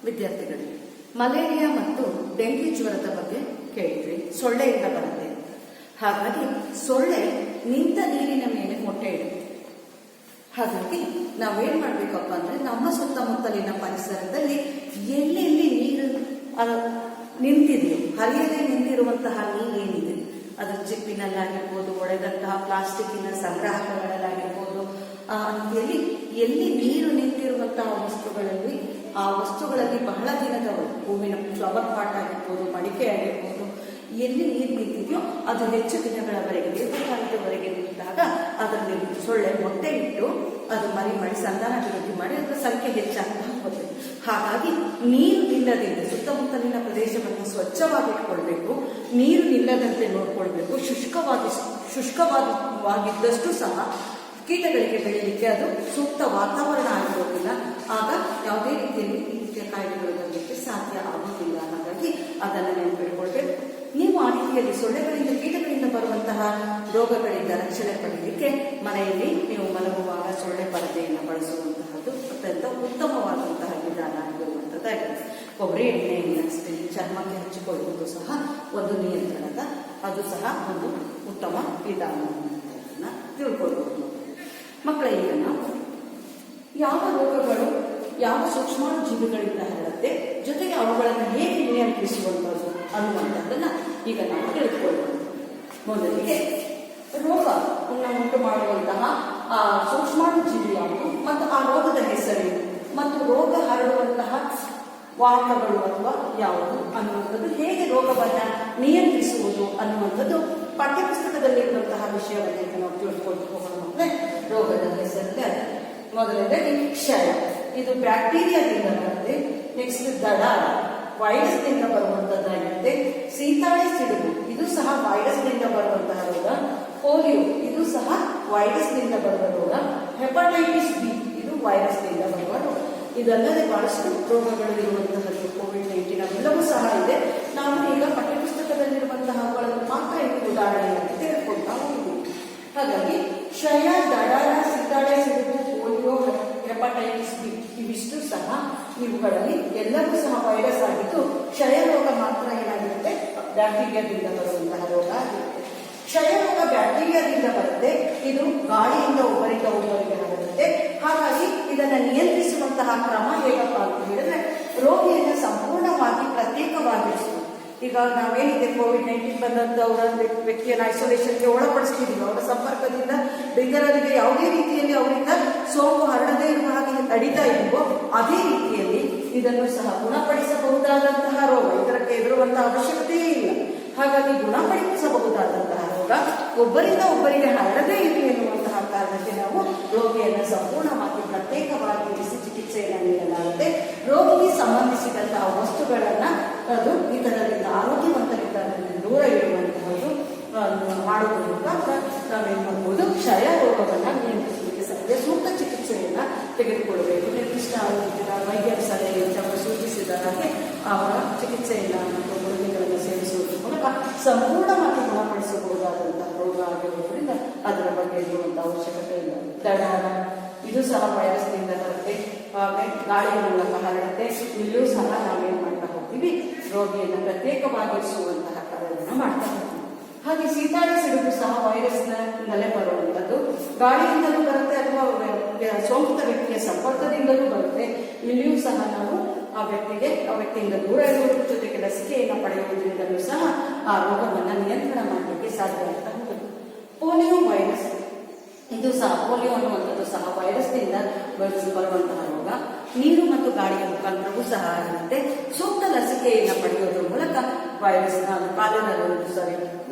ವಿದ್ಯಾರ್ಥಿಗಳಿಗೆ ಮಲೇರಿಯಾ ಮತ್ತು ಡೆಂಗ್ಯೂ ಜ್ವರದ ಬಗ್ಗೆ ಕೇಳಿದ್ರಿ. ಸೊಳ್ಳೆಯಿಂದ ಬರುತ್ತೆ. ಹಾಗಾಗಿ ಸೊಳ್ಳೆ ನಿಂತ ನೀರಿನ ಮೇಲೆ ಮೊಟ್ಟೆ ಇಡುತ್ತೆ. ಹಾಗಾಗಿ ನಾವೇನ್ ಮಾಡ್ಬೇಕಪ್ಪ ಅಂದ್ರೆ ನಮ್ಮ ಸುತ್ತಮುತ್ತಲಿನ ಪರಿಸರದಲ್ಲಿ ಎಲ್ಲೆಲ್ಲಿ ನೀರು ನಿಂತಿದೆಯೋ, ಹರಿಯದೆ ನಿಂತಿರುವಂತಹ ನೀರೇನಿದೆ ಅದು ಚಿಪ್ಪಿನಲ್ಲಾಗಿರ್ಬೋದು, ಒಡೆದಂತಹ ಪ್ಲಾಸ್ಟಿಕ್ಕಿನ ಸಂಗ್ರಾಹಕಗಳಲ್ಲಾಗಿರ್ಬೋದು, ಎಲ್ಲಿ ನೀರು ನಿಂತಿರುವಂತಹ ವಸ್ತುಗಳಲ್ಲಿ ಆ ವಸ್ತುಗಳಲ್ಲಿ ಬಹಳ ದಿನದವರೆಗೆ ಹೂವಿನ ಫ್ಲವರ್ ಪಾಟ್ ಆಗಿರ್ಬೋದು, ಮಡಿಕೆ ಆಗಿರ್ಬೋದು, ಎಲ್ಲಿ ನೀರು ನಿಂತಿದೆಯೋ ಅದು ಹೆಚ್ಚು ದಿನಗಳವರೆಗೆ, ದೀರ್ಘಕಾಲದವರೆಗೆ ನಿಂತಾಗ ಅದರಲ್ಲಿ ಸೊಳ್ಳೆ ಮೊಟ್ಟೆ ಇಟ್ಟು ಅದು ಮರಿ ಸಂತಾನಾಭಿವೃದ್ಧಿ ಮಾಡಿ ಅದರ ಸಂಖ್ಯೆ ಹೆಚ್ಚಾಗ್ತಾ ಹೋಗುತ್ತೆ. ಹಾಗಾಗಿ ನೀರು ನಿಲ್ಲದಿಂದ ಸುತ್ತಮುತ್ತಲಿನ ಪ್ರದೇಶವನ್ನು ಸ್ವಚ್ಛವಾಗಿಟ್ಕೊಳ್ಬೇಕು. ನೀರು ನಿಲ್ಲದಂತೆ ನೋಡ್ಕೊಳ್ಬೇಕು. ಶುಷ್ಕವಾಗಿದ್ದಷ್ಟು ಸಹ ಕೀಟಗಳಿಗೆ ಬೆಳೀಲಿಕ್ಕೆ ಅದು ಸೂಕ್ತ ವಾತಾವರಣ ಆಗಿರೋದಿಲ್ಲ. ಆಗ ಯಾವುದೇ ರೀತಿಯಲ್ಲಿ ಕಾಯಿಲೆಗಳು ಬರಲಿಕ್ಕೆ ಸಾಧ್ಯ ಆಗುವುದಿಲ್ಲ. ಹಾಗಾಗಿ ಅದನ್ನು ನೆನಪಿಟ್ಕೊಳ್ಬೇಕು. ನೀವು ಆ ರೀತಿಯಲ್ಲಿ ಸೊಳ್ಳೆಗಳಿಂದ, ಕೀಟಗಳಿಂದ ಬರುವಂತಹ ರೋಗಗಳಿಂದ ರಕ್ಷಣೆ ಪಡೆಯಲಿಕ್ಕೆ ಮನೆಯಲ್ಲಿ ನೀವು ಮಲಗುವಾಗ ಸೊಳ್ಳೆ ಪರದೆಯನ್ನು ಬಳಸುವಂತಹದ್ದು ಅತ್ಯಂತ ಉತ್ತಮವಾದಂತಹ ವಿಧಾನ ಆಗಿರುವಂತದ್ದಾಗಿದೆ. ಕೊಬ್ಬರಿ ಎಣ್ಣೆಯನ್ನು ಚರ್ಮಕ್ಕೆ ಹಚ್ಚಿಕೊಳ್ಳುವುದು ಸಹ ಒಂದು ನಿಯಂತ್ರಣದ, ಅದು ಸಹ ಒಂದು ಉತ್ತಮ ವಿಧಾನ ಅನ್ನೋದನ್ನ ತಿಳ್ಕೊಳ್ಬಹುದು. ಮಕ್ಕಳ, ಈಗ ನಾವು ಯಾವ ರೋಗಗಳು ಯಾವ ಸೂಕ್ಷ್ಮಾಣು ಜೀವಿಗಳಿಂದ ಹರಡುತ್ತೆ, ಜೊತೆಗೆ ಅವುಗಳನ್ನು ಹೇಗೆ ನಿಯಂತ್ರಿಸುವಂಥದ್ದು ಅನ್ನುವಂಥದ್ದನ್ನ ಈಗ ನಾವು ತಿಳಿದುಕೊಳ್ಳಬಹುದು. ಮೊದಲಿಗೆ ರೋಗವನ್ನು ಉಂಟು ಮಾಡುವಂತಹ ಆ ಸೂಕ್ಷ್ಮಾಣು ಜೀವಿ ಯಾವುದು ಮತ್ತು ಆ ರೋಗದ ಹೆಸರೇನು ಮತ್ತು ರೋಗ ಹರಡುವಂತಹ ವಾಹಕಗಳು ಅಥವಾ ಯಾವುದು ಅನ್ನುವಂಥದ್ದು, ಹೇಗೆ ರೋಗವನ್ನು ನಿಯಂತ್ರಿಸುವುದು ಅನ್ನುವಂಥದ್ದು ಪಠ್ಯಪುಸ್ತಕದಲ್ಲಿರುವಂತಹ ವಿಷಯವನ್ನೇ ನಾವು ತಿಳ್ಕೊಂಡು ಹೋಗೋಣ. ಮತ್ತೆ ರೋಗದ ಹೆಸರಲ್ಲಿ ಮೊದಲನೇದಾಗಿ ಕ್ಷಯ, ಇದು ಬ್ಯಾಕ್ಟೀರಿಯಾದಿಂದ ಬರುತ್ತೆ. ನೆಕ್ಸ್ಟ್ ದಡಾರ, ವೈರಸ್ನಿಂದ ಬರುವಂತದ್ದಾಗಿರುತ್ತೆ. ಸೀತಾಳೆ ಸಿಡುಬು, ಇದು ಇದು ಸಹ ವೈರಸ್ನಿಂದ ಬರುವಂತಹ ರೋಗ. ಪೋಲಿಯೋ ಇದು ಸಹ ವೈರಸ್ನಿಂದ ಬರುವ ರೋಗ. ಹೆಪಟೈಟಿಸ್ ಬಿ ಇದು ವೈರಸ್ನಿಂದ ಬರುವ ರೋಗ. ಇದಲ್ಲದೆ ಬಹಳಷ್ಟು ರೋಗಗಳು ಇರುವಂತಹದ್ದು ಕೋವಿಡ್-19 ಅವೆಲ್ಲವೂ ಸಹ ಇದೆ. ನಾವು ಈಗ ಪಠ್ಯಪುಸ್ತಕದಲ್ಲಿರುವಂತಹವುಗಳನ್ನು ಮಾತ್ರ ಇದು ಉದಾಹರಣೆಯಾಗಿ ತೆಗೆದುಕೊಳ್ತಾ ಹೋಗ್ತೀವಿ. ಹಾಗಾಗಿ ಕ್ಷಯ, ದಡಾರ, ಸಿತಾಳೆ, ಸಿಡುಬು, ಪೋಲಿಯೋ, ಹೆಪಟೈಟಿಸ್ ಬಿ ಇವಿಷ್ಟು ಸಹ ಇವುಗಳಲ್ಲಿ ಎಲ್ಲವೂ ಸಹ ವೈರಸ್ ಆಗಿದ್ದು, ಕ್ಷಯ ರೋಗ ಮಾತ್ರ ಏನಾಗಿರುತ್ತೆ, ಬ್ಯಾಕ್ಟೀರಿಯಾದಿಂದ ಬರುವಂತಹ ರೋಗ ಆಗಿರುತ್ತೆ. ಕ್ಷಯ ರೋಗ ಬ್ಯಾಕ್ಟೀರಿಯಾದಿಂದ ಬರುತ್ತೆ. ಇದು ಗಾಳಿಯಿಂದ ಒಬ್ಬರಿಂದ ಒಬ್ಬರಿಗೆ ಹರಡುತ್ತೆ. ಹಾಗಾಗಿ ಇದನ್ನು ನಿಯಂತ್ರಿಸುವಂತಹ ಕ್ರಮ ಹೇಗಪ್ಪ ಅಂತ ಹೇಳಿದ್ರೆ, ರೋಗಿಯನ್ನು ಸಂಪೂರ್ಣವಾಗಿ ಪ್ರತ್ಯೇಕವಾಗಿರಿಸುವುದು. ಈಗ ನಾವೇನಿದೆ ಕೋವಿಡ್-19 ಬಂದಂತವರ ವ್ಯಕ್ತಿಯನ್ನು ಐಸೋಲೇಷನ್ಗೆ ಒಳಪಡಿಸ್ತಿದ್ದೀವಿ. ಅವರ ಸಂಪರ್ಕದಿಂದ ಇತರರಿಗೆ ಯಾವುದೇ ರೀತಿಯಲ್ಲಿ ಅವರಿಂದ ಸೋಂಕು ಹರಡದೇ ಇರುವ ಹಾಗೆ ತಡಿತಾ ಇರುವೋ ಅದೇ ರೀತಿಯಲ್ಲಿ ಇದನ್ನು ಸಹ ಗುಣಪಡಿಸಬಹುದಾದಂತಹ ರೋಗ. ಇದಕ್ಕೆ ಎದುರುವಂತಹ ಅವಶ್ಯಕತೆಯೇ ಇಲ್ಲ. ಹಾಗಾಗಿ ಗುಣಪಡಿಸಬಹುದಾದಂತಹ ರೋಗ ಒಬ್ಬರಿಂದ ಒಬ್ಬರಿಗೆ ಹರಡದೇ ಇರಲಿ ಎನ್ನುವಂತಹ ಕಾರಣಕ್ಕೆ ನಾವು ರೋಗಿಯನ್ನು ಸಂಪೂರ್ಣವಾಗಿ ಪ್ರತ್ಯೇಕವಾಗಿ ಇರಿಸಿ ಚಿಕಿತ್ಸೆಯನ್ನು ನೀಡಲಾಗುತ್ತೆ. ರೋಗಿಗೆ ಸಂಬಂಧಿಸಿದಂತಹ ವಸ್ತುಗಳನ್ನ ಅದು ಇತರರಿಂದ ಆರೋಗ್ಯವಂತರಿಂದ ದೂರ ಇಡುವಂತಹದ್ದು ಮಾಡುವುದರ ಮುಖಾಂತರ ನಾವೇನು ಮಾಡಬಹುದು, ಕ್ಷಯ ರೋಗವನ್ನು ನಿಯಂತ್ರಿಸಲಿಕ್ಕೆ ಸಾಧ್ಯ. ಸೂಕ್ತ ಚಿಕಿತ್ಸೆಯನ್ನ ತೆಗೆದುಕೊಳ್ಳಬೇಕು. ನಿರ್ದಿಷ್ಟ ವೈದ್ಯರ ಸಲಹೆಯನ್ನು ಅವರು ಸೂಚಿಸಿದ ಹಾಗೆ ಅವರ ಚಿಕಿತ್ಸೆಯನ್ನ ಮತ್ತು ಗುಳಿಗೆಗಳನ್ನು ಸೇವಿಸುವುದರ ಮೂಲಕ ಸಂಪೂರ್ಣವಾಗಿ ಗುಣಪಡಿಸಬಹುದಾದಂತಹ ರೋಗ ಆಗಿರುವುದರಿಂದ ಅದರ ಬಗ್ಗೆ ಇರುವಂತಹ ಅವಶ್ಯಕತೆ ಇಲ್ಲ. ದಡಾರ ಇದು ಸಹ ವೈರಸ್ನಿಂದ ಬರುತ್ತೆ. ಗಾಳಿಯ ಮೂಲಕ ಹರಡುತ್ತೆ. ಇಲ್ಲೂ ಸಹ ನಾವೇನ್ ಮಾಡ್ತಾ ಹೋಗ್ತೀವಿ, ರೋಗಿಯನ್ನು ಪ್ರತ್ಯೇಕವಾಗಿರಿಸುವಂತಹ ಕಾರ್ಯವನ್ನು ಮಾಡ್ತಾ ಹೋಗ್ತೀವಿ. ಹಾಗೆ ಸಿತಾಳೆ, ಸಿಡುಬು ಸಹ ವೈರಸ್ನಿಂದಲೇ ಬರುವಂಥದ್ದು. ಗಾಳಿಯಿಂದಲೂ ಬರುತ್ತೆ ಅಥವಾ ಸೋಂಕಿತ ವ್ಯಕ್ತಿಯ ಸಂಪರ್ಕದಿಂದಲೂ ಬರುತ್ತೆ. ಇಲ್ಲಿಯೂ ಸಹ ನಾವು ಆ ವ್ಯಕ್ತಿಯಿಂದ ದೂರ ಇರುವುದರ ಜೊತೆಗೆ ಲಸಿಕೆಯನ್ನು ಪಡೆಯುವುದರಿಂದಲೂ ಸಹ ಆ ರೋಗವನ್ನು ನಿಯಂತ್ರಣ ಮಾಡಲಿಕ್ಕೆ ಸಾಧ್ಯ ಆಗ್ತಾ ಹೋಗುತ್ತೆ. ಪೋಲಿಯೋ ವೈರಸ್ ಇದು ಸಹ, ಪೋಲಿಯೋ ಅನ್ನುವಂಥದ್ದು ಸಹ ವೈರಸ್ನಿಂದ ಬರುವಂತಹ ರೋಗ. ನೀರು ಮತ್ತು ಗಾಳಿಯ ಮುಖಾಂತರವೂ ಸಹ ಆಗುತ್ತೆ. ಸೂಕ್ತ ಲಸಿಕೆಯನ್ನು ಪಡೆಯೋದ್ರ ಮೂಲಕ ವೈರಸ್ನ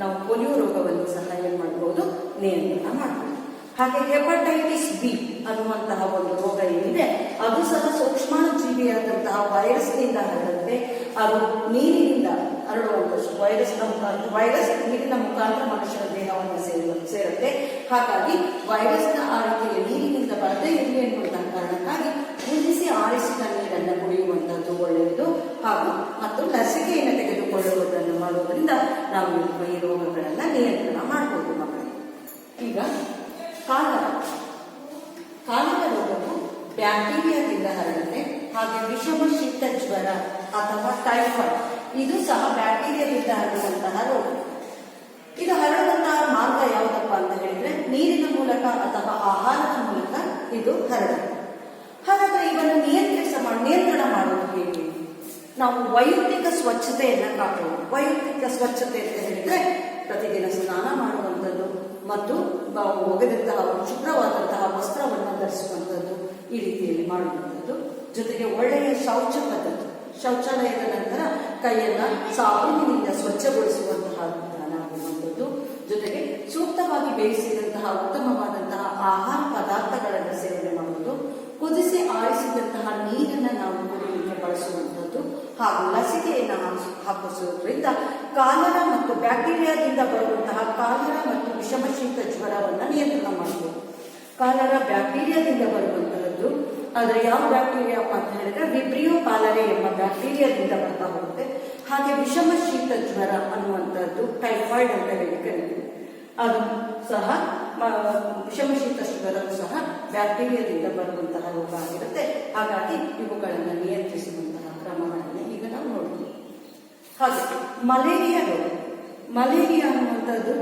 ನಾವು ಪೋಲಿಯೋ ರೋಗವನ್ನು ಸಹ ಏನ್ ಮಾಡಬಹುದು, ನಿಯಂತ್ರಣ ಮಾಡಬಹುದು. ಹಾಗೆ ಹೆಪಟೈಟಿಸ್ ಬಿ ಅನ್ನುವಂತಹ ಒಂದು ರೋಗ ಏನಿದೆ ಅದು ಸಹ ಸೂಕ್ಷ್ಮಾಣು ಜೀವಿಯಾದಂತಹ ವೈರಸ್ನಿಂದ ಹರಡುತ್ತೆ. ಅದು ನೀರಿನಿಂದ ಹರಡುವಂತಹ ವೈರಸ್ ನೀರಿನ ಮುಖಾಂತರ ಮನುಷ್ಯರ ದೇಹವನ್ನು ಸೇರುತ್ತೆ. ಹಾಗಾಗಿ ವೈರಸ್ನ ಆ ರೀತಿಯಲ್ಲಿ ನೀರಿನಿಂದ ಬರದೇ ಇರಲಿ ಎನ್ನುವಂತಹ ಕಾರಣಕ್ಕಾಗಿ ಕುದಿಸಿ ಆರಿಸಿದ ನೀರನ್ನು ಕುಡಿಯುವಂತದ್ದು ಒಳ್ಳೆಯದು. ಮತ್ತು ಲಸಿಕೆಯನ್ನು ತೆಗೆದುಕೊಳ್ಳುವುದನ್ನು ಮಾಡುವುದರಿಂದ ನಾವು ಈ ರೋಗಗಳನ್ನ ನಿಯಂತ್ರಣ ಮಾಡಬಹುದು ಮಕ್ಕಳಿಗೆ. ಈಗ ಕಾಲರ ರೋಗವು ಬ್ಯಾಕ್ಟೀರಿಯಾದಿಂದ ಹರಡುತ್ತೆ. ಹಾಗೆ ವಿಷಮ ಶೀತ ಜ್ವರ ಅಥವಾ ಟೈಫಾಯ್ಡ್ ಇದು ಸಹ ಬ್ಯಾಕ್ಟೀರಿಯಾದಿಂದ ಹರಡುವಂತಹ ರೋಗ. ಇದು ಹರಡುವಂತಹ ಮಾರ್ಗ ಯಾವುದಪ್ಪ ಅಂತ ಹೇಳಿದ್ರೆ ನೀರಿನ ಮೂಲಕ ಅಥವಾ ಆಹಾರದ ಮೂಲಕ ಇದು ಹರಡುತ್ತೆ. ಹಾಗಾದ್ರೆ ಇವನ್ನು ನಿಯಂತ್ರಣ ಮಾಡೋದು ಹೇಗೆ? ನಾವು ವೈಯಕ್ತಿಕ ಸ್ವಚ್ಛತೆಯನ್ನ ಕಾಪಾಡೋದು. ವೈಯಕ್ತಿಕ ಸ್ವಚ್ಛತೆ ಅಂತ ಹೇಳಿದ್ರೆ ಪ್ರತಿದಿನ ಸ್ನಾನ ಮಾಡುವಂಥದ್ದು ಮತ್ತು ಒಗೆದಂತಹ ಶುಭ್ರವಾದಂತಹ ವಸ್ತ್ರವನ್ನು ಧರಿಸುವಂಥದ್ದು, ಈ ರೀತಿಯಲ್ಲಿ ಮಾಡುವಂಥದ್ದು. ಜೊತೆಗೆ ಒಳ್ಳೆಯ ಶೌಚ ಪದ್ಧತಿ, ಶೌಚಾಲಯದ ನಂತರ ಕೈಯನ್ನ ಸಾಬೂನಿನಿಂದ ಸ್ವಚ್ಛಗೊಳಿಸುವಂತಹ ವಿಧಾನ ಆಗುವಂಥದ್ದು. ಜೊತೆಗೆ ಸೂಕ್ತವಾಗಿ ಬೇಯಿಸಿದಂತಹ ಉತ್ತಮವಾದಂತಹ ಆಹಾರ ಪದಾರ್ಥಗಳನ್ನು ಸೇವನೆ ಮಾಡುವುದು, ಕುದಿಸಿ ಆರಿಸಿದಂತಹ ನೀರನ್ನು ನಾವು ಕುಡಿಯಲಿಕ್ಕೆ ಬಳಸುವಂಥದ್ದು, ಹಾಗೂ ಲಸಿಕೆಯನ್ನು ಹಾಕಿಸುವುದರಿಂದ ಕಾಲರ ಮತ್ತು ಬ್ಯಾಕ್ಟೀರಿಯಾದಿಂದ ಬರುವಂತಹ ಕಾಲರ ಮತ್ತು ವಿಷಮ ಶೀತ ಜ್ವರವನ್ನು ನಿಯಂತ್ರಣ ಮಾಡಬಹುದು. ಕಾಲರ ಬ್ಯಾಕ್ಟೀರಿಯಾದಿಂದ ಬರುವಂತಹದ್ದು. ಆದರೆ ಯಾವ ಬ್ಯಾಕ್ಟೀರಿಯಾ ಅಂತ ಹೇಳಿದ್ರೆ ವಿಬ್ರಿಯೋ ಕಾಲರೆ ಎಂಬ ಬ್ಯಾಕ್ಟೀರಿಯಾದಿಂದ ಬರ್ತಾ ಹೋಗುತ್ತೆ. ಹಾಗೆ ವಿಷಮ ಶೀತ ಜ್ವರ ಅನ್ನುವಂಥದ್ದು ಟೈಫಾಯ್ಡ್ ಅಂತ ಹೇಳಿ ಕರೀತೀವಿ. ಅದು ಸಹ ವಿಷಮ ಶೀತ ಜ್ವರವು ಸಹ ಬ್ಯಾಕ್ಟೀರಿಯಾದಿಂದ ಬರುವಂತಹ ರೋಗ ಆಗಿರುತ್ತೆ. ಹಾಗಾಗಿ ಇವುಗಳನ್ನು ನಿಯಂತ್ರಿಸುವಂತಹ ಕ್ರಮಗಳನ್ನು ಈಗ ನಾವು ನೋಡ್ತೀವಿ. ಹಾಗೆ ಮಲೇರಿಯಾ ರೋಗ. ಮಲೇರಿಯಾ ಅನ್ನುವಂಥದ್ದು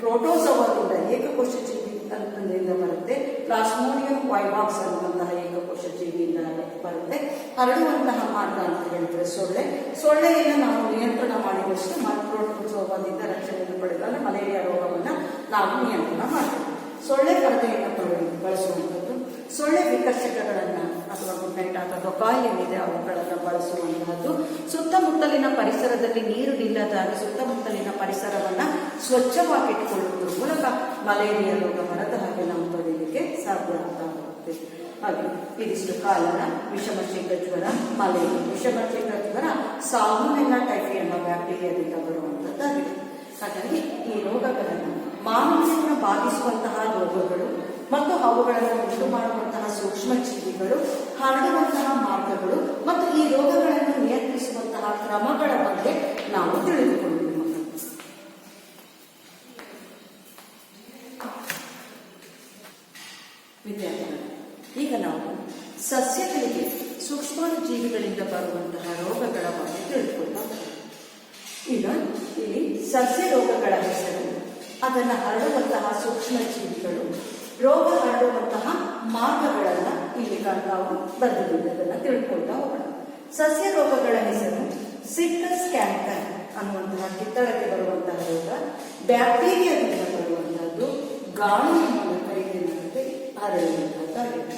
ಪ್ರೋಟೋಸೋವಾದಿಂದ ಏಕಕೋಶ ಜೀವಿ ಅಂತಂದಿಂದ ಬರುತ್ತೆ. ಪ್ಲಾಸ್ಮೋಡಿಯಂ ವೈವಾಕ್ಸ್ ಅನ್ನುವಂತಹ ಏಕಕೋಶ ಜೀವಿಯಿಂದ ಬರುತ್ತೆ. ಹರಡುವಂತಹ ಮಾರ್ಗ ಅಂತ ಹೇಳಿದ್ರೆ ಸೊಳ್ಳೆಯನ್ನು ನಾವು ನಿಯಂತ್ರಣ ಮಾಡಿದಷ್ಟು ಪ್ರೋಟೋಸೋವಾದಿಂದ ರಕ್ಷಣೆಯನ್ನು ಪಡೆದಾಗ ಮಲೇರಿಯಾ ರೋಗವನ್ನು ನಾವು ನಿಯಂತ್ರಣ ಮಾಡ್ತೀವಿ. ಸೊಳ್ಳೆ ಪರದೆಯನ್ನು ಬಳಸುವಂಥದ್ದು, ಸೊಳ್ಳೆ ವಿಕರ್ಷಕಗಳನ್ನ ಅಥವಾ ಗುಡ್ ನೈಟ್ ಅಥವಾ ಕಾಯಿಲ್ ಏನಿದೆ ಅವುಗಳನ್ನು ಬಳಸುವಂತಹದ್ದು, ಸುತ್ತಮುತ್ತಲಿನ ಪರಿಸರದಲ್ಲಿ ನೀರು ನಿಲ್ಲದಾಗ ಸುತ್ತಮುತ್ತಲಿನ ಪರಿಸರವನ್ನ ಸ್ವಚ್ಛವಾಗಿಟ್ಟುಕೊಳ್ಳುವುದರ ಮೂಲಕ ಮಲೇರಿಯಾ ರೋಗ ಬರದ ಹಾಗೆ ನಾವು ತಡೆಯಲಿಕ್ಕೆ ಸಾಧ್ಯ ಆಗ್ತಾ ಹೋಗುತ್ತೆ. ಹಾಗೆ ಇದಿಷ್ಟು ಕಾಲರ, ವಿಷಮ ಶೀತ ಜ್ವರ, ಮಲೇರಿಯಾ. ವಿಷಮ ಶೀತ ಜ್ವರ ಸಾಲ್ಮೊನೆಲ್ಲಾ ಟೈಫಿ ಎಂಬ ಬ್ಯಾಕ್ಟೀರಿಯಾದಿಂದ ಬರುವಂತದ್ದಾಗಿದೆ. ಹಾಗಾಗಿ ಈ ರೋಗಗಳನ್ನು ಮಾನವರನ್ನು ಬಾಧಿಸುವಂತಹ ರೋಗಗಳು ಮತ್ತು ಅವುಗಳನ್ನು ಉಂಟು ಮಾಡುವಂತಹ ಸೂಕ್ಷ್ಮ ಜೀವಿಗಳು, ಹರಡುವಂತಹ ಮಾರ್ಗಗಳು ಮತ್ತು ಈ ರೋಗಗಳನ್ನು ನಿಯಂತ್ರಿಸುವಂತಹ ಕ್ರಮಗಳ ಬಗ್ಗೆ ನಾವು ತಿಳಿದುಕೊಳ್ಳೋಣ. ವಿದ್ಯಾರ್ಥಿಗಳು, ಈಗ ನಾವು ಸಸ್ಯಗಳಿಗೆ ಸೂಕ್ಷ್ಮಾಣು ಜೀವಿಗಳಿಂದ ಬರುವಂತಹ ರೋಗಗಳ ಬಗ್ಗೆ ತಿಳಿದುಕೊಳ್ತಾ ಈಗ ಇಲ್ಲಿ ಸಸ್ಯ ರೋಗಗಳ ಹೆಸರು, ಅದನ್ನು ಹರಡುವಂತಹ ಸೂಕ್ಷ್ಮ ಜೀವಿಗಳು, ರೋಗ ಹರಡುವಂತಹ ಮಾರ್ಗಗಳನ್ನು ಇಲ್ಲಿ ನಾವು ಬರೆದಿರುವುದನ್ನು ತಿಳ್ಕೊಳ್ತಾ ಹೋಗೋಣ. ಸಸ್ಯ ರೋಗಗಳ ಹೆಸರು ಸಿಟ್ರಸ್ ಕ್ಯಾಂಕರ್ ಅನ್ನುವಂತಹ ಕಿತ್ತಳಕ್ಕೆ ಬರುವಂತಹ ರೋಗ, ಬ್ಯಾಕ್ಟೀರಿಯಾದಿಂದ ಬರುವಂತಹದ್ದು, ಗಾಳಿಯ ಮೂಲಕ ಏನೇನಾಗುತ್ತೆ ಹರಡುವಂತಹದ್ದಾಗಿದೆ.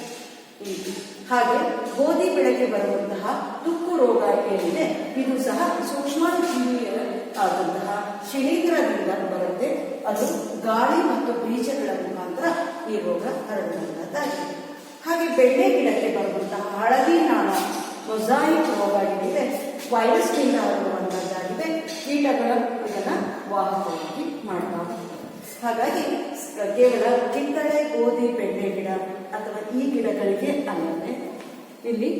ಹಾಗೆ ಗೋಧಿ ಬೆಳೆಗೆ ಬರುವಂತಹ ತುಕ್ಕು ರೋಗ ಏನಿದೆ ಇದು ಸಹ ಸೂಕ್ಷ್ಮಾಣು ಜೀವಿಯ ಆದಂತಹ ಶಿಲೀಂಧ್ರದಿಂದ ಬರುತ್ತೆ. ಅದು ಗಾಳಿ ಮತ್ತು ಬೀಜಗಳ ಮುಖಾಂತರ ಈ ರೋಗ ಹರಡುವಂತಹದ್ದಾಗಿದೆ. ಹಾಗೆ ಬೆಣ್ಣೆ ಗಿಡಕ್ಕೆ ಬರುವಂತಹ ಹಳದಿ ನಾಳ ಮೊಸಾಯಿಕ್ ರೋಗ ಏನಿದೆ ವೈರಸ್ನಿಂದ ಹರಡುವಂತಹದ್ದಾಗಿದೆ. ಕೀಟಗಳ ಇದನ್ನ ವಾಹಕವಾಗಿ ಮಾಡ್ತಾ ಹೋಗ್ತದೆ. ಹಾಗಾಗಿ ಕೇವಲ ಕಿತ್ತಳೆ, ಗೋಧಿ, ಬೆಣ್ಣೆ ಗಿಡ ಅಥವಾ ಈ ಗಿಡಗಳಿಗೆ ಅಲ್ಲದೆ ಇಲ್ಲಿ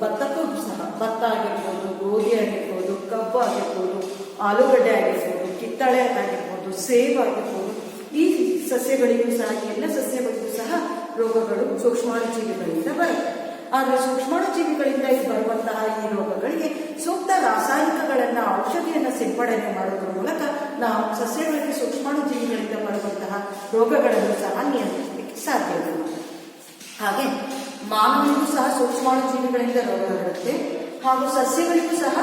ಭತ್ತಕ್ಕೂ ಸಹ ಭತ್ತ ಆಗಿರ್ಬೋದು, ಗೋಧಿ ಆಗಿರ್ಬೋದು, ಕಬ್ಬು ಆಗಿರ್ಬೋದು, ಆಲೂಗಡ್ಡೆ ಆಗಿರ್ಬೋದು, ಕಿತ್ತಳೆ ಆಗಿರ್ಬೋದು, ಸೇಬು ಆಗಿರ್ಬೋದು, ಈ ಸಸ್ಯಗಳಿಗೂ ಸಹ ಎಲ್ಲ ಸಸ್ಯಗಳಿಗೂ ಸಹ ರೋಗಗಳು ಸೂಕ್ಷ್ಮಾಣು ಜೀವಿಗಳಿಂದ ಬರುತ್ತೆ. ಆದರೆ ಸೂಕ್ಷ್ಮಾಣು ಜೀವಿಗಳಿಂದ ಬರುವಂತಹ ಈ ರೋಗಗಳಿಗೆ ಸೂಕ್ತ ರಾಸಾಯನಿಕಗಳನ್ನ ಔಷಧಿಯನ್ನು ಸಿಂಪಡಣೆ ಮಾಡೋದ್ರ ಮೂಲಕ ನಾವು ಸಸ್ಯಗಳಿಗೆ ಸೂಕ್ಷ್ಮಾಣು ಜೀವಿಗಳಿಂದ ಬರುವಂತಹ ರೋಗಗಳನ್ನು ಸಹ ನಿಯಂತ್ರಿಸಲಿಕ್ಕೆ ಸಾಧ್ಯವಿಲ್ಲ. ಹಾಗೆ ಮಾನವನಿಗೂ ಸಹ ಸೂಕ್ಷ್ಮಾಣು ಜೀವಿಗಳಿಂದ ರೋಗ ಬರುತ್ತೆ, ಹಾಗೂ ಸಸ್ಯಗಳಿಗೂ ಸಹ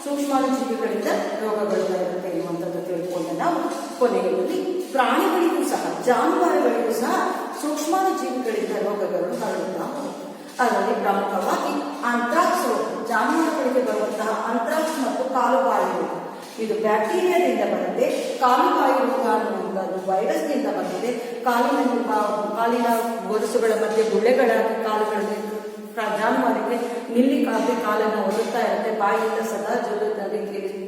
ಸೂಕ್ಷ್ಮಾಣು ಜೀವಿಗಳಿಂದ ರೋಗಗಳು ಬರುತ್ತೆ ಎನ್ನುವಂಥದ್ದು ತಿಳ್ಕೊಂಡು ನಾವು ಕೊನೆಯಲ್ಲಿ ಪ್ರಾಣಿಗಳಿಗೂ ಸಹ ಜಾನುವಾರುಗಳಿಗೂ ಸಹ ಸೂಕ್ಷ್ಮಾಣು ಜೀವಿಗಳಿಂದ ರೋಗಗಳು ಹರಡುತ್ತಾ ಹೋಗುತ್ತೆ. ಅದರಲ್ಲಿ ಪ್ರಮುಖವಾಗಿ ಆಂಥ್ರಾಕ್ಸ್ ರೋಗ, ಜಾನುವಾರುಗಳಿಗೆ ಬರುವಂತಹ ಆಂಥ್ರಾಕ್ಸ್ ಮತ್ತು ಕಾಲುಬಾಯಿ ರೋಗ, ಇದು ಬ್ಯಾಕ್ಟೀರಿಯಾದಿಂದ ಬರುತ್ತೆ. ಕಾಲುಬಾಯಿ ರೋಗ ಅನ್ನುವಂಥದ್ದು ವೈರಸ್ನಿಂದ ಬಂದಿದೆ. ಕಾಲಿನ ಗೊರಸುಗಳ ಮಧ್ಯೆ ಗುಳ್ಳೆಗಳಾಗಿ ಕಾಲುಗಳಲ್ಲಿ ಜಾನುವಾರಿಗೆ ನಿಲ್ಲಿಕಾಗಿ ಕಾಲನ್ನು ಒದುತ್ತಾ ಇರುತ್ತೆ. ಬಾಯಿಯಿಂದ ಸದಾ ಜಲದ ರೀತಿಯಲ್ಲಿ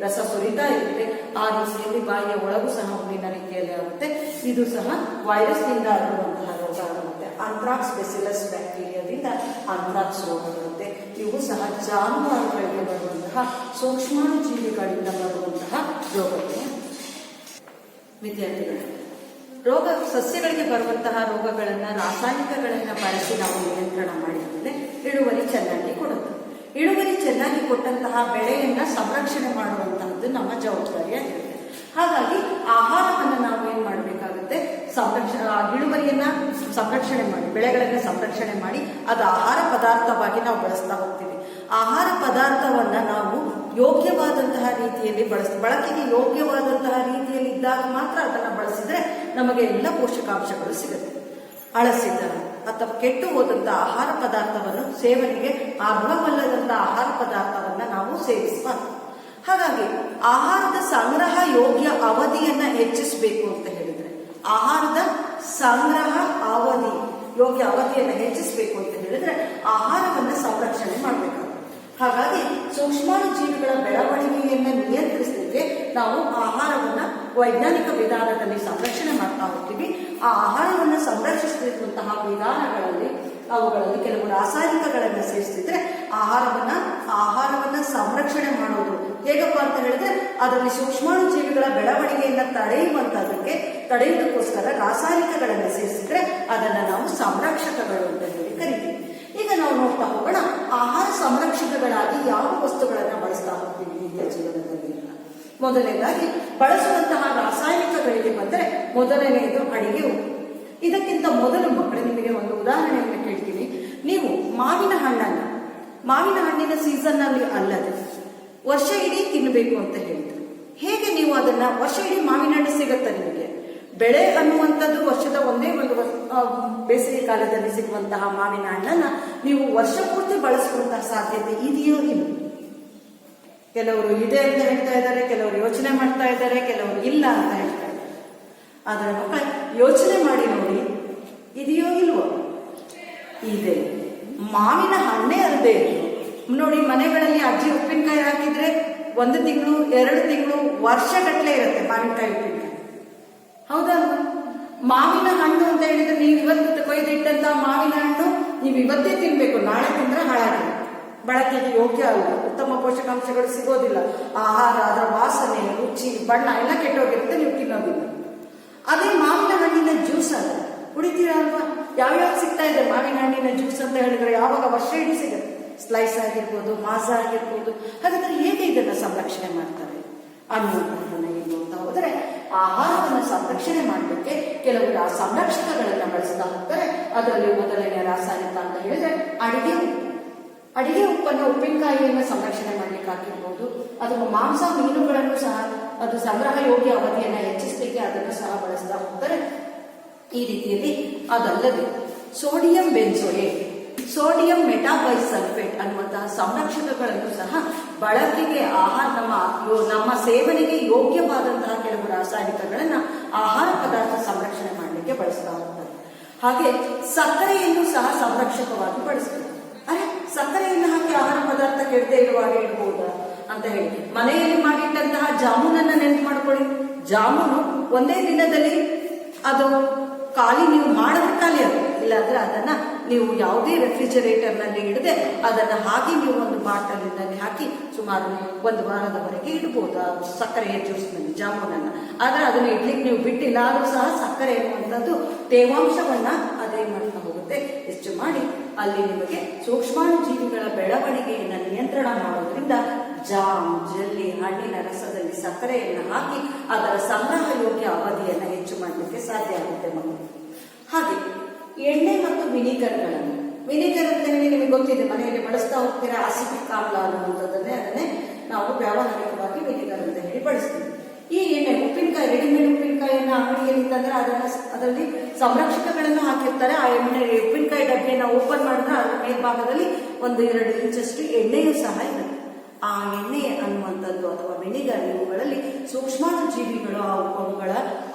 ರಸ ಸುರಿತಾ ಇರುತ್ತೆ. ಆ ರೀತಿಯಲ್ಲಿ ಬಾಯಿಯ ಒಳಗೂ ಸಹ ಹುಣ್ಣಿನ ರೀತಿಯಲ್ಲಿ ಆಗುತ್ತೆ. ಇದು ಸಹ ವೈರಸ್ನಿಂದ ಹರಡುವಂತಹ ರೋಗ ಆಗುತ್ತೆ. ಆಂಥ್ರಾಕ್ಸ್ ಬೆಸಿಲಸ್ ಬ್ಯಾಕ್ಟೀರಿಯಾದಿಂದ ಆಂಥ್ರಾಕ್ಸ್ ರೋಗ ಬರುತ್ತೆ. ಇವು ಸಹ ಜಾನುವಾರುಗಳಿಗೆ ಬರುವಂತಹ ಸೂಕ್ಷ್ಮಾಣು ಜೀವಿಗಳಿಂದ ಬರುವಂತಹ ರೋಗಗಳು. ವಿದ್ಯಾರ್ಥಿಗಳು, ಸಸ್ಯಗಳಿಗೆ ಬರುವಂತಹ ರೋಗಗಳನ್ನು ರಾಸಾಯನಿಕಗಳನ್ನು ಬಳಸಿ ನಾವು ನಿಯಂತ್ರಣ ಮಾಡಿದರೆ ಇಳುವರಿ ಚೆನ್ನಾಗಿ ಕೊಡುತ್ತೆ. ಇಳುವರಿ ಚೆನ್ನಾಗಿ ಕೊಟ್ಟಂತಹ ಬೆಳೆಯನ್ನ ಸಂರಕ್ಷಣೆ ಮಾಡುವಂತಹದ್ದು ನಮ್ಮ ಜವಾಬ್ದಾರಿಯಾಗಿರುತ್ತೆ. ಹಾಗಾಗಿ ಆಹಾರವನ್ನು ನಾವು ಏನ್ ಮಾಡಬೇಕಾಗುತ್ತೆ, ಇಳುವರಿಯನ್ನ ಸಂರಕ್ಷಣೆ ಮಾಡಿ, ಬೆಳೆಗಳನ್ನ ಸಂರಕ್ಷಣೆ ಮಾಡಿ ಅದು ಆಹಾರ ಪದಾರ್ಥವಾಗಿ ನಾವು ಬಳಸ್ತಾ ಹೋಗ್ತೀವಿ. ಆಹಾರ ಪದಾರ್ಥವನ್ನ ನಾವು ಯೋಗ್ಯವಾದಂತಹ ರೀತಿಯಲ್ಲಿ ಬಳಕೆಗೆ ಯೋಗ್ಯವಾದಂತಹ ರೀತಿಯಲ್ಲಿ ಇದ್ದಾಗ ಮಾತ್ರ ಅದನ್ನು ಬಳಸಿದ್ರೆ ನಮಗೆ ಎಲ್ಲ ಪೋಷಕಾಂಶಗಳು ಸಿಗುತ್ತೆ. ಹಳಸಿದ ಅಥವಾ ಕೆಟ್ಟು ಹೋದಂತಹ ಆಹಾರ ಪದಾರ್ಥವನ್ನು ಸೇವನೆಗೆ ಅರ್ಹವಲ್ಲದಂತಹ ಆಹಾರ ಪದಾರ್ಥವನ್ನ ನಾವು ಸೇವಿಸಬಾರದು. ಹಾಗಾಗಿ ಆಹಾರದ ಸಂಗ್ರಹ ಯೋಗ್ಯ ಅವಧಿಯನ್ನ ಹೆಚ್ಚಿಸಬೇಕು ಅಂತ ಹೇಳಿದ್ರೆ, ಆಹಾರದ ಸಂಗ್ರಹ ಯೋಗ್ಯ ಅವಧಿಯನ್ನು ಹೆಚ್ಚಿಸಬೇಕು ಅಂತ ಹೇಳಿದ್ರೆ ಆಹಾರವನ್ನು ಸಂರಕ್ಷಣೆ ಮಾಡಬೇಕು. ಹಾಗಾಗಿ ಸೂಕ್ಷ್ಮಾಣು ಜೀವಿಗಳ ಬೆಳವಣಿಗೆಯನ್ನು ನಿಯಂತ್ರಿಸಲಿಕ್ಕೆ ನಾವು ಆಹಾರವನ್ನ ವೈಜ್ಞಾನಿಕ ವಿಧಾನದಲ್ಲಿ ಸಂರಕ್ಷಣೆ ಮಾಡ್ತಾ ಹೋಗ್ತೀವಿ. ಆ ಆಹಾರವನ್ನು ಸಂರಕ್ಷಿಸುವಂತಹ ವಿಧಾನಗಳಲ್ಲಿ ಅವುಗಳಲ್ಲಿ ಕೆಲವು ರಾಸಾಯನಿಕಗಳನ್ನು ಸೇರಿಸಿದ್ರೆ ಆಹಾರವನ್ನ ಸಂರಕ್ಷಣೆ ಮಾಡೋದು ಹೇಗಪ್ಪ ಅಂತ ಹೇಳಿದ್ರೆ, ಅದರಲ್ಲಿ ಸೂಕ್ಷ್ಮಾಣು ಜೀವಿಗಳ ಬೆಳವಣಿಗೆಯನ್ನು ತಡೆಯುವುದಕ್ಕೋಸ್ಕರ ರಾಸಾಯನಿಕಗಳನ್ನು ಸೇರಿಸಿದ್ರೆ ಅದನ್ನ ನಾವು ಸಂರಕ್ಷಕಗಳು ಅಂತ ಹೇಳಿ ಕರಿತೀವಿ. ಈಗ ನಾವು ನೋಡ್ತಾ ಹೋಗೋಣ, ಆಹಾರ ಸಂರಕ್ಷಕಗಳಾಗಿ ಯಾವ ವಸ್ತುಗಳನ್ನ ಬಳಸ್ತಾ ಹೋಗ್ತೀವಿ ನಿತ್ಯ ಜೀವನದಲ್ಲಿ. ಮೊದಲನೇದಾಗಿ ಬಳಸುವಂತಹ ರಾಸಾಯನಿಕಗಳಿಗೆ ಬಂದರೆ ಮೊದಲನೆಯದು ಅಡಿಗೆ ಉಪ್ಪು. ಇದಕ್ಕಿಂತ ಮೊದಲು ಮಕ್ಕಳು ನಿಮಗೆ ಒಂದು ಉದಾಹರಣೆಯನ್ನು ಕೇಳ್ತೀನಿ. ನೀವು ಮಾವಿನ ಹಣ್ಣಿನ ಸೀಸನ್ ನಲ್ಲಿ ಅಲ್ಲದೆ ವರ್ಷ ಇಡೀ ತಿನ್ನಬೇಕು ಅಂತ ಹೇಳಿದ್ರು. ಹೇಗೆ ನೀವು ಅದನ್ನ ವರ್ಷ ಇಡೀ ಮಾವಿನ ಹಣ್ಣು ಸಿಗುತ್ತೆ ನಿಮಗೆ? ಬೆಳೆ ಅನ್ನುವಂಥದ್ದು ವರ್ಷದ ಒಂದೇ ಒಂದು ಬೇಸಿಗೆ ಕಾಲದಲ್ಲಿ ಸಿಗುವಂತಹ ಮಾವಿನ ಹಣ್ಣನ್ನ ನೀವು ವರ್ಷ ಪೂರ್ತಿ ಬಳಸುವಂತಹ ಸಾಧ್ಯತೆ ಇದೆಯೋ ಇಲ್ಲ? ಕೆಲವರು ಇದೆ ಅಂತ ಹೇಳ್ತಾ ಇದ್ದಾರೆ, ಕೆಲವರು ಯೋಚನೆ ಮಾಡ್ತಾ ಇದ್ದಾರೆ, ಕೆಲವರು ಇಲ್ಲ ಅಂತ ಹೇಳ್ತಾ ಇದ್ದಾರೆ. ಆದರೆ ಮಕ್ಕಳ ಯೋಚನೆ ಮಾಡಿ ನೋಡಿ, ಇದೆಯೋ ಇಲ್ವೋ? ಇದೆ. ಮಾವಿನ ಹಣ್ಣೇ ಅಲ್ಲದೆ ನೋಡಿ, ಮನೆಗಳಲ್ಲಿ ಅಜ್ಜಿ ಉಪ್ಪಿನಕಾಯಿ ಹಾಕಿದ್ರೆ 1 ತಿಂಗಳು 2 ತಿಂಗಳು ವರ್ಷಗಟ್ಟಲೆ ಇರುತ್ತೆ ಮಾವಿನಕಾಯಿ ಉಪ್ಪಿನಕಾಯಿ. ಹೌದಾ? ಮಾವಿನ ಹಣ್ಣು ಅಂತ ಹೇಳಿದ್ರೆ ನೀವು ಇವತ್ತು ಕೊಯ್ದಿಟ್ಟಂತ ಮಾವಿನ ಹಣ್ಣು ನೀವು ಇವತ್ತೇ ತಿನ್ಬೇಕು, ನಾಳೆ ತಿಂದ್ರೆ ಹಾಳಾಗಿದೆ, ಬಳಕೆಗೆ ಯೋಗ್ಯ ಅಲ್ಲ, ಉತ್ತಮ ಪೋಷಕಾಂಶಗಳು ಸಿಗೋದಿಲ್ಲ, ಆಹಾರ ಅದರ ವಾಸನೆ ರುಚಿ ಬಣ್ಣ ಎಲ್ಲ ಕೆಟ್ಟೋಗಿರುತ್ತೆ, ನೀವು ತಿನ್ನೋದಿಲ್ಲ. ಅದೇ ಮಾವಿನ ಹಣ್ಣಿನ ಜ್ಯೂಸ್ ಅಲ್ಲ, ಕುಡಿತೀರಾ ಅಲ್ವಾ? ಯಾವ್ಯಾವ ಸಿಗ್ತಾ ಇದೆ ಮಾವಿನ ಹಣ್ಣಿನ ಜ್ಯೂಸ್ ಅಂತ ಹೇಳಿದ್ರೆ, ಯಾವಾಗ ವರ್ಷ ಇಡೀ ಸಿಗುತ್ತೆ, ಸ್ಲೈಸ್ ಆಗಿರ್ಬೋದು, ಮಾಸ ಆಗಿರ್ಬೋದು. ಹಾಗಾದ್ರೆ ಹೇಗೆ ಇದನ್ನ ಸಂರಕ್ಷಣೆ ಮಾಡ್ತಾರೆ ಅನ್ನುವಂಥದ್ದನ್ನ ಏನು ಅಂತ ಹೋದರೆ, ಆಹಾರವನ್ನು ಸಂರಕ್ಷಣೆ ಮಾಡಲಿಕ್ಕೆ ಕೆಲವರು ಆ ಸಂರಕ್ಷಕಗಳನ್ನ ಬಳಸ್ತಾ ಹೋಗ್ತಾರೆ. ಅದರಲ್ಲಿ ಮೊದಲನೇ ರಾಸಾಯನಿಕ ಅಂತ ಹೇಳಿದ್ರೆ ಅಡಿಗೆ ಉಪ್ಪನ್ನು, ಉಪ್ಪಿನಕಾಯಿಯನ್ನು ಸಂರಕ್ಷಣೆ ಮಾಡ್ಲಿಕ್ಕೆ ಹಾಕಿರ್ಬೋದು, ಅಥವಾ ಮಾಂಸ ಮೀನುಗಳನ್ನು ಸಹ ಅದು ಸಂಗ್ರಹ ಯೋಗ್ಯ ಅವಧಿಯನ್ನು ಹೆಚ್ಚಿಸಲಿಕ್ಕೆ ಅದನ್ನು ಸಹ ಬಳಸ್ತಾ ಹೋಗ್ತಾರೆ. ಈ ರೀತಿಯಲ್ಲಿ ಅದಲ್ಲದೆ ಸೋಡಿಯಂ ಬೆನ್ಸೋಯೇಟ್, ಸೋಡಿಯಂ ಮೆಟಾಬೈಸಲ್ಫೇಟ್ ಅನ್ನುವಂತಹ ಸಂರಕ್ಷಕಗಳನ್ನು ಸಹ ಬಳಕೆಗೆ ನಮ್ಮ ಸೇವನೆಗೆ ಯೋಗ್ಯವಾದಂತಹ ಕೆಲವು ರಾಸಾಯನಿಕಗಳನ್ನ ಆಹಾರ ಪದಾರ್ಥ ಸಂರಕ್ಷಣೆ ಮಾಡಲಿಕ್ಕೆ ಬಳಸ್ತಾ ಹೋಗ್ತಾರೆ. ಹಾಗೆ ಸಕ್ಕರೆಯನ್ನು ಸಹ ಸಂರಕ್ಷಕವಾಗಿ ಬಳಸ್ತಾರೆ. ಅರೆ, ಸಕ್ಕರೆಯನ್ನು ಹಾಕಿ ಆಹಾರ ಪದಾರ್ಥ ಕೆಡದೆ ಇರುವಾಗ ಇಡಬಹುದಾ ಅಂತ ಹೇಳಿ, ಮನೆಯಲ್ಲಿ ಮಾಡಿಟ್ಟಂತಹ ಜಾಮೂನನ್ನ ನೆನಪು ಮಾಡ್ಕೊಳ್ಳಿ. ಜಾಮೂನು ಒಂದೇ ದಿನದಲ್ಲಿ ಅದು ನೀವು ಮಾಡಿದ್ರೆ ಖಾಲಿ ಆಗುತ್ತೆ. ಇಲ್ಲಾಂದ್ರೆ ಅದನ್ನ ನೀವು ಯಾವುದೇ ರೆಫ್ರಿಜರೇಟರ್ ನಲ್ಲಿ ಇಡದೆ ಅದನ್ನ ಹಾಗೆ ನೀವು ಒಂದು ಬಾಟಲಿನಲ್ಲಿ ಹಾಕಿ ಸುಮಾರು 1 ವಾರದವರೆಗೆ ಇಡಬಹುದು ಆ ಸಕ್ಕರೆಯ ಜ್ಯೂಸ್ ನಲ್ಲಿ ಜಾಮೂನನ್ನ. ಆದ್ರೆ ಅದನ್ನ ಇಡ್ಲಿಕ್ಕೆ ನೀವು ಬಿಟ್ಟಿಲ್ಲ ಆದ್ರೂ ಸಹ ಸಕ್ಕರೆ ಎನ್ನುವಂಥದ್ದು ತೇವಾಂಶವನ್ನ ಅದೇನ್ ಮಾಡ್ತಾ ಹೋಗುತ್ತೆ, ಹೆಚ್ಚು ಮಾಡಿ ಅಲ್ಲಿ ನಿಮಗೆ ಸೂಕ್ಷ್ಮಾಣು ಜೀವಿಗಳ ಬೆಳವಣಿಗೆಯನ್ನು ನಿಯಂತ್ರಣ ಮಾಡೋದ್ರಿಂದ ಜಾಮ್, ಜೆಲ್ಲಿ, ಹಣ್ಣಿನ ರಸದಲ್ಲಿ ಸಕ್ಕರೆಯನ್ನು ಹಾಕಿ ಅದರ ಸಂಗ್ರಹ ಯೋಗ್ಯ ಅವಧಿಯನ್ನು ಹೆಚ್ಚು ಮಾಡಲಿಕ್ಕೆ ಸಾಧ್ಯ ಆಗುತ್ತೆ ಮಕ್ಕಳು. ಹಾಗೆ ಎಣ್ಣೆ ಮತ್ತು ವಿನಿಗರ್ ಅಂತ ಹೇಳಿ ನಿಮಗೆ ಗೊತ್ತಿದೆ, ಮನೆಯಲ್ಲಿ ಬಳಸ್ತಾ ಹೋಗ್ತೀರಾ. ಅಸಿಟಿಕ್ ಆಮ್ಲ ಅನ್ನುವಂಥದ್ದನ್ನೇ ಅದನ್ನೇ ನಾವು ವ್ಯಾವಹಾರಿಕವಾಗಿ ವಿನಿಗರ್ ಅಂತ ಹೇಳಿ ಬಳಸ್ತೀವಿ. ಈ ಎಣ್ಣೆ ಉಪ್ಪಿನಕಾಯಿ, ರೆಡಿಮೇಡ್ ಉಪ್ಪಿನಕಾಯಿಯನ್ನ ಅಂಗಡಿಯಲ್ಲಿ ತಂದ್ರೆ ಅದರಲ್ಲಿ ಸಂರಕ್ಷಕಗಳನ್ನು ಹಾಕಿರ್ತಾರೆ. ಆ ಎಣ್ಣೆ ಉಪ್ಪಿನಕಾಯಿ ಡಬ್ಬಿಯನ್ನು ಓಪನ್ ಮಾಡಿದ್ರೆ ಅದರ ಮೇಲ್ಭಾಗದಲ್ಲಿ 1-2 ಇಂಚಷ್ಟು ಎಣ್ಣೆಯೂ ಸಹ ಇರುತ್ತೆ. ಆ ಎಣ್ಣೆ ಅನ್ನುವಂಥದ್ದು ಅಥವಾ ವಿನಿಗರ್, ಇವುಗಳಲ್ಲಿ ಸೂಕ್ಷ್ಮಾಣು ಜೀವಿಗಳು ಅವುಗಳ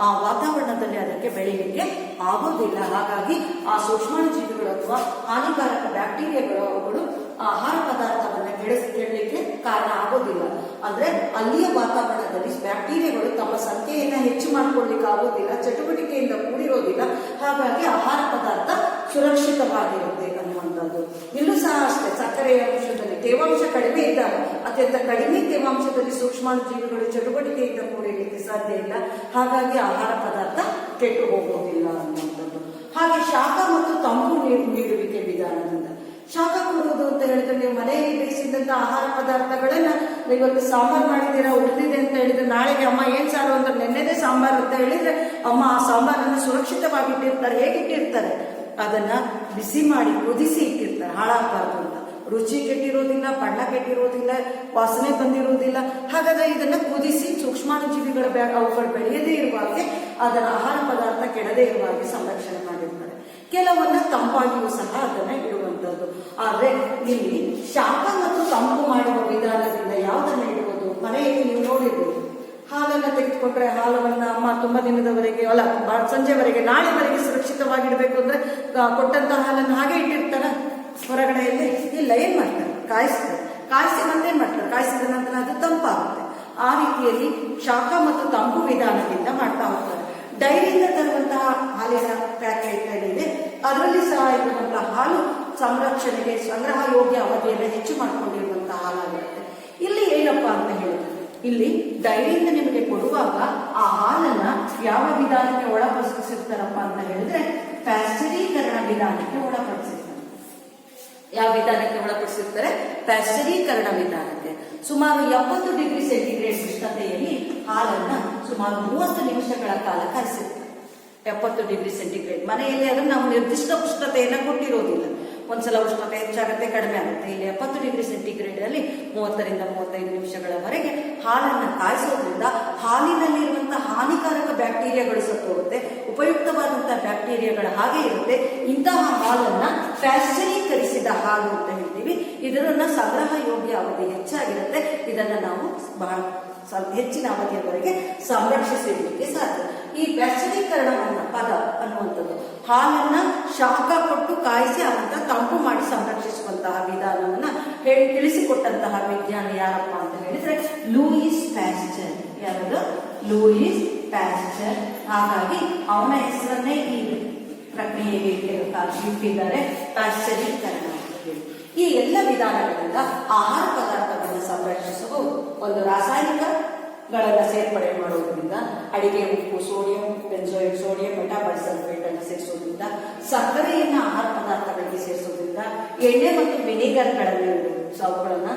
ಆ ವಾತಾವರಣದಲ್ಲಿ ಅದಕ್ಕೆ ಬೆಳೆಯಲಿಕ್ಕೆ ಆಗೋದಿಲ್ಲ. ಹಾಗಾಗಿ ಆ ಸೂಕ್ಷ್ಮಾಣು ಜೀವಿಗಳು ಅಥವಾ ಹಾನಿಕಾರಕ ಬ್ಯಾಕ್ಟೀರಿಯಾಗಳು ಅವುಗಳು ಆಹಾರ ಪದಾರ್ಥವನ್ನ ಕೆಡಲಿಕ್ಕೆ ಕಾರಣ ಆಗೋದಿಲ್ಲ. ಅಂದ್ರೆ ಅಲ್ಲಿಯ ವಾತಾವರಣದಲ್ಲಿ ಬ್ಯಾಕ್ಟೀರಿಯಾಗಳು ತಮ್ಮ ಸಂಖ್ಯೆಯನ್ನ ಹೆಚ್ಚು ಮಾಡ್ಕೊಳ್ಲಿಕ್ಕೆ ಆಗೋದಿಲ್ಲ, ಚಟುವಟಿಕೆಯಿಂದ ಕೂಡಿರೋದಿಲ್ಲ. ಹಾಗಾಗಿ ಆಹಾರ ಪದಾರ್ಥ ಸುರಕ್ಷಿತವಾಗಿರುತ್ತೆ ಅನ್ನುವಂಥದ್ದು. ಇಲ್ಲೂ ಸಹ ಅಷ್ಟೇ, ಸಕ್ಕರೆಯ ಅಂಶದಲ್ಲಿ ತೇವಾಂಶ ಕಡಿಮೆ ಇದ್ದಾಗ, ಅತ್ಯಂತ ಕಡಿಮೆ ತೇವಾಂಶದಲ್ಲಿ ಸೂಕ್ಷ್ಮಾಣು ಜೀವಿಗಳು ಚಟುವಟಿಕೆಯಿಂದ ಕೂಡಿರಲಿಕ್ಕೆ ಸಾಧ್ಯ ಇಲ್ಲ. ಹಾಗಾಗಿ ಆಹಾರ ಪದಾರ್ಥ ಕೆಟ್ಟು ಹೋಗೋದಿಲ್ಲ ಅನ್ನುವಂಥದ್ದು. ಹಾಗೆ ಶಾಖ ಮತ್ತು ತಂಪು ನೀಡುವಿಕೆ ವಿಧಾನದಿಂದ, ಶಾಖ ಕೊಡುವುದು ಅಂತ ಹೇಳಿದ್ರೆ, ನೀವು ಮನೆಯಲ್ಲಿ ಬೇಯಿಸಿದಂತ ಆಹಾರ ಪದಾರ್ಥಗಳನ್ನ ಇವತ್ತು ಸಾಂಬಾರ್ ಮಾಡಿದ್ದೀರಾ, ಉಳಿದಿದೆ ಅಂತ ಹೇಳಿದ್ರೆ ನಾಳೆಗೆ ಅಮ್ಮ ಏನ್ ಸಾರು ಅಂದ್ರೆ ನೆನ್ನೆದೇ ಸಾಂಬಾರ್ ಅಂತ ಹೇಳಿದ್ರೆ ಅಮ್ಮ ಆ ಸಾಂಬಾರನ್ನು ಸುರಕ್ಷಿತವಾಗಿ ಇಟ್ಟಿರ್ತಾರೆ. ಹೇಗಿಟ್ಟಿರ್ತಾರೆ? ಅದನ್ನ ಬಿಸಿ ಮಾಡಿ ಕುದಿಸಿ ಇಟ್ಟಿರ್ತಾರೆ, ಹಾಳಾಗಬಾರ್ದು ಅಂತ. ರುಚಿ ಕೆಟ್ಟಿರೋದಿಲ್ಲ, ಬಣ್ಣ ಕೆಟ್ಟಿರೋದಿಲ್ಲ, ವಾಸನೆ ಬಂದಿರೋದಿಲ್ಲ. ಹಾಗಾದ್ರೆ ಇದನ್ನ ಕುದಿಸಿ ಸೂಕ್ಷ್ಮಾಣು ಜೀವಿಗಳ ಅವುಗಳು ಬೆಳೆಯದೇ ಇರುವಾಗೆ, ಅದರ ಆಹಾರ ಪದಾರ್ಥ ಕೆಡದೇ ಇರುವಾಗೆ ಸಂರಕ್ಷಣೆ ಮಾಡಿರ್ತಾರೆ. ಕೆಲವನ್ನ ತಂಪಾಗಿಯೂ ಸಹ ಅದನ್ನ ಇಡುವಂಥದ್ದು. ಆದ್ರೆ ಇಲ್ಲಿ ಶಾಖ ಮತ್ತು ತಂಪು ಮಾಡುವ ವಿಧಾನದಿಂದ ಯಾವುದನ್ನ ಇಡುವುದು? ಮನೆಯಲ್ಲಿ ನೀವು ನೋಡಿರ್ಬೋದು, ಹಾಲನ್ನ ತೆಗೆದುಕೊಂಡ್ರೆ ಹಾಲವನ್ನ ಅಮ್ಮ ತುಂಬಾ ದಿನದವರೆಗೆ ಸಂಜೆವರೆಗೆ ನಾಳೆವರೆಗೆ ಸುರಕ್ಷಿತವಾಗಿಡ್ಬೇಕು ಅಂದ್ರೆ ಕೊಟ್ಟಂತ ಹಾಲನ್ನು ಹಾಗೆ ಇಟ್ಟಿರ್ತಾರ ಹೊರಗಡೆಯಲ್ಲಿ? ಇಲ್ಲ, ಏನ್ ಮಾಡ್ತಾರೆ? ಕಾಯಿಸಿ ಮತ್ತೇನ್ ಮಾಡ್ತಾರೆ? ಕಾಯಿಸಿದ ನಂತರ ಅದು ತಂಪಾಗುತ್ತೆ. ಆ ರೀತಿಯಲ್ಲಿ ಶಾಖ ಮತ್ತು ತಂಪು ವಿಧಾನದಿಂದ ಮಾಡ್ತಾ ಹೋಗ್ತಾರೆ. ಡೈರಿಯಿಂದ ತರುವಂತಹ ಹಾಲಿನ ಪ್ಯಾಕೆಟ್ ಇದೆ, ಅದರಲ್ಲಿ ಸಹ ಇರುವಂತಹ ಹಾಲು ಸಂರಕ್ಷಣೆಗೆ ಸಂಗ್ರಹ ಯೋಗ್ಯ ಅವಧಿಯನ್ನು ಹೆಚ್ಚು ಮಾಡಿಕೊಂಡಿರುವಂತಹ ಹಾಲಾಗಿರುತ್ತೆ. ಇಲ್ಲಿ ಏನಪ್ಪ ಅಂತ ಹೇಳಿದ್ರೆ, ಇಲ್ಲಿ ಡೈರಿಯಿಂದ ನಿಮಗೆ ಕೊಡುವಾಗ ಆ ಹಾಲನ್ನ ಯಾವ ವಿಧಾನಕ್ಕೆ ಒಳಪಡಿಸಿರ್ತಾರಪ್ಪ ಅಂತ ಹೇಳಿದ್ರೆ, ಪ್ಯಾಸ್ಚರೀಕರಣ ವಿಧಾನಕ್ಕೆ ಒಳಪಡಿಸಿರ್ತಾರೆ. ಯಾವ ವಿಧಾನಕ್ಕೆ ಒಳಪಡಿಸಿರ್ತಾರೆ? ಪ್ಯಾಸ್ಚರೀಕರಣ ವಿಧಾನಕ್ಕೆ. ಸುಮಾರು 70 ಡಿಗ್ರಿ ಸೆಂಟಿಗ್ರೇಡ್ ಉಷ್ಣತೆಯಲ್ಲಿ ಹಾಲನ್ನ ಸುಮಾರು 30 ನಿಮಿಷಗಳ ಕಾಲ ಕಾಯಿಸಿರ್ತಾರೆ. 70 ಡಿಗ್ರಿ ಸೆಂಟಿಗ್ರೇಡ್. ಮನೆಯಲ್ಲಿ ಅದನ್ನು ನಾವು ನಿರ್ದಿಷ್ಟ ಉಷ್ಣತೆಯನ್ನ ಕೊಟ್ಟಿರೋದಿಲ್ಲ, ಒಂದ್ಸಲ ಉಷ್ಣತೆ ಹೆಚ್ಚಾಗುತ್ತೆ, ಕಡಿಮೆ ಆಗುತ್ತೆ. ಇಲ್ಲಿ 70 ಡಿಗ್ರಿ ಸೆಂಟಿಗ್ರೇಡ್ ಅಲ್ಲಿ 30ರಿಂದ 35 ನಿಮಿಷಗಳವರೆಗೆ ಹಾಲನ್ನ ಕಾಯಿಸೋದ್ರಿಂದ ಹಾಲಿನಲ್ಲಿರುವಂತಹ ಹಾನಿಕಾರಕ ಬ್ಯಾಕ್ಟೀರಿಯಾಗಳು ಸತ್ತೋಗುತ್ತೆ, ಉಪಯುಕ್ತವಾದಂತಹ ಬ್ಯಾಕ್ಟೀರಿಯಾಗಳು ಹಾಗೆ ಇರುತ್ತೆ. ಇಂತಹ ಹಾಲನ್ನ ಪ್ಯಾಸ್ಚರೀಕರಿಸಿದ ಹಾಲು ಅಂತ ಹೇಳ್ತೀವಿ. ಇದನ್ನ ಸಂಗ್ರಹ ಯೋಗ್ಯ ಅವಧಿ ಹೆಚ್ಚಾಗಿರುತ್ತೆ. ಇದನ್ನ ನಾವು ಬಹಳ ಹೆಚ್ಚಿನ ಅವಧಿಯವರೆಗೆ ಸಂರಕ್ಷಿಸಿಡಲಿಕ್ಕೆ ಸಾಧ್ಯ. ಈ ಪ್ಯಾಸ್ಚರೀಕರಣ ಪದ ಅನ್ನುವಂಥದ್ದು ಹಾಲನ್ನ ಶಾಖ ಕೊಟ್ಟು ಕಾಯಿಸಿ ಅವಂತ ತಂಪು ಮಾಡಿ ಸಂರಕ್ಷಿಸುವಂತಹ ವಿಧಾನವನ್ನ ತಿಳಿಸಿಕೊಟ್ಟಂತಹ ವಿಜ್ಞಾನಿ ಯಾರಪ್ಪ ಅಂತ ಹೇಳಿದ್ರೆ ಲೂಯಿಸ್ ಪ್ಯಾಸ್ಚರ್. ಯಾವುದು? Louis pastor. ಹಾಗಾಗಿ ಅವನ ಹೆಸರನ್ನೇ ಈ ಪ್ರಕ್ರಿಯೆಗೆ ಇಟ್ಟಿದ್ದಾರೆ, ಪ್ಯಾಸ್ಚರೀಕರಣ ಅಂತ ಹೇಳಿ. ಈ ಎಲ್ಲ ವಿಧಾನಗಳಿಂದ ಆಹಾರ ಪದಾರ್ಥಗಳನ್ನು ಸಂರಕ್ಷಿಸಬಹುದು. ಒಂದು ರಾಸಾಯನಿಕಗಳನ್ನು ಸೇರ್ಪಡೆ ಮಾಡುವುದರಿಂದ, ಅಡಿಗೆ ಉಪ್ಪು, ಸೋಡಿಯಂ ಬೆಂಜೋಯಿಕ್, ಸೋಡಿಯಂ ಮೆಟಾಬೈಸಲ್ಫೇಟ್ ಅನ್ನು ಸೇರಿಸೋದ್ರಿಂದ, ಸಕ್ಕರೆಯನ್ನು ಆಹಾರ ಪದಾರ್ಥಗಳಿಗೆ ಸೇರಿಸೋದ್ರಿಂದ, ಎಣ್ಣೆ ಮತ್ತು ವಿನೆಗರ್ಗಳನ್ನು ಅವುಗಳನ್ನ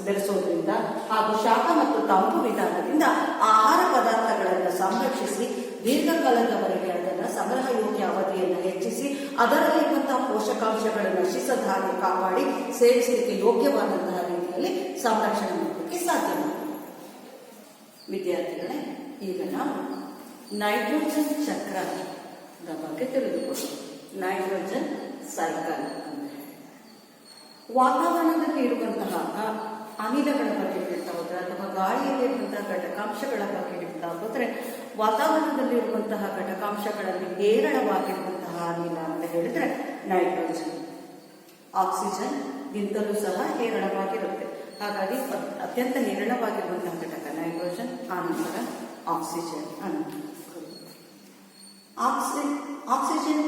ಬೆರೆಸೋದ್ರಿಂದ ಹಾಗೂ ಶಾಖ ಮತ್ತು ತಂಪು ವಿಧಾನದಿಂದ ಆಹಾರ ಪದಾರ್ಥಗಳನ್ನು ಸಂರಕ್ಷಿಸಿ ದೀರ್ಘಕಾಲದವರೆಗೆ ಅದನ್ನು ಸಂಗ್ರಹಯೋಗ್ಯ ಅವಧಿಯನ್ನು ಹೆಚ್ಚಿಸಿ ಅದರಲ್ಲಿರುವಂತಹ ಪೋಷಕಾಂಶಗಳನ್ನು ನಶಿಸದ ಹಾಗೆ ಕಾಪಾಡಿ ಸೇವಿಸಲಿಕ್ಕೆ ಯೋಗ್ಯವಾದಂತಹ ರೀತಿಯಲ್ಲಿ ಸಂರಕ್ಷಣೆ ಮಾಡಲಿಕ್ಕೆ ಸಾಧ್ಯ. ವಿದ್ಯಾರ್ಥಿಗಳೇ, ಈಗ ನಾವು ನೈಟ್ರೋಜನ್ ಚಕ್ರದ ಬಗ್ಗೆ ತಿಳಿದುಕೊಳ್ಳೋಣ. ನೈಟ್ರೋಜನ್ ಸೈಕಲ್ ಅಂದ್ರೆ ವಾತಾವರಣದಲ್ಲಿ ಇರುವಂತಹ ಅನಿಲಗಳ ಬಗ್ಗೆ ಹೇಳ್ತಾ ಹೋದ್ರೆ ಅಥವಾ ಗಾಳಿಯಲ್ಲಿರುವಂತಹ ಘಟಕಾಂಶಗಳ ಬಗ್ಗೆ ಹೇಳ್ತಾ ಹೋದ್ರೆ, ವಾತಾವರಣದಲ್ಲಿರುವಂತಹ ಘಟಕಾಂಶಗಳಲ್ಲಿ ಹೇರಳವಾಗಿರುವಂತಹ ಅನಿಲ ಅಂತ ಹೇಳಿದ್ರೆ ನೈಟ್ರೋಜನ್. ಆಕ್ಸಿಜನ್ ಗಿಂತಲೂ ಸಹ ಹೇರಳವಾಗಿರುತ್ತೆ. ಹಾಗಾಗಿ ಅತ್ಯಂತ ಹೇರಳವಾಗಿರುವಂತಹ ಘಟಕ ನೈಟ್ರೋಜನ್, ಆನಂತರ ಆಕ್ಸಿಜನ್ ಆಕ್ಸಿಜನ್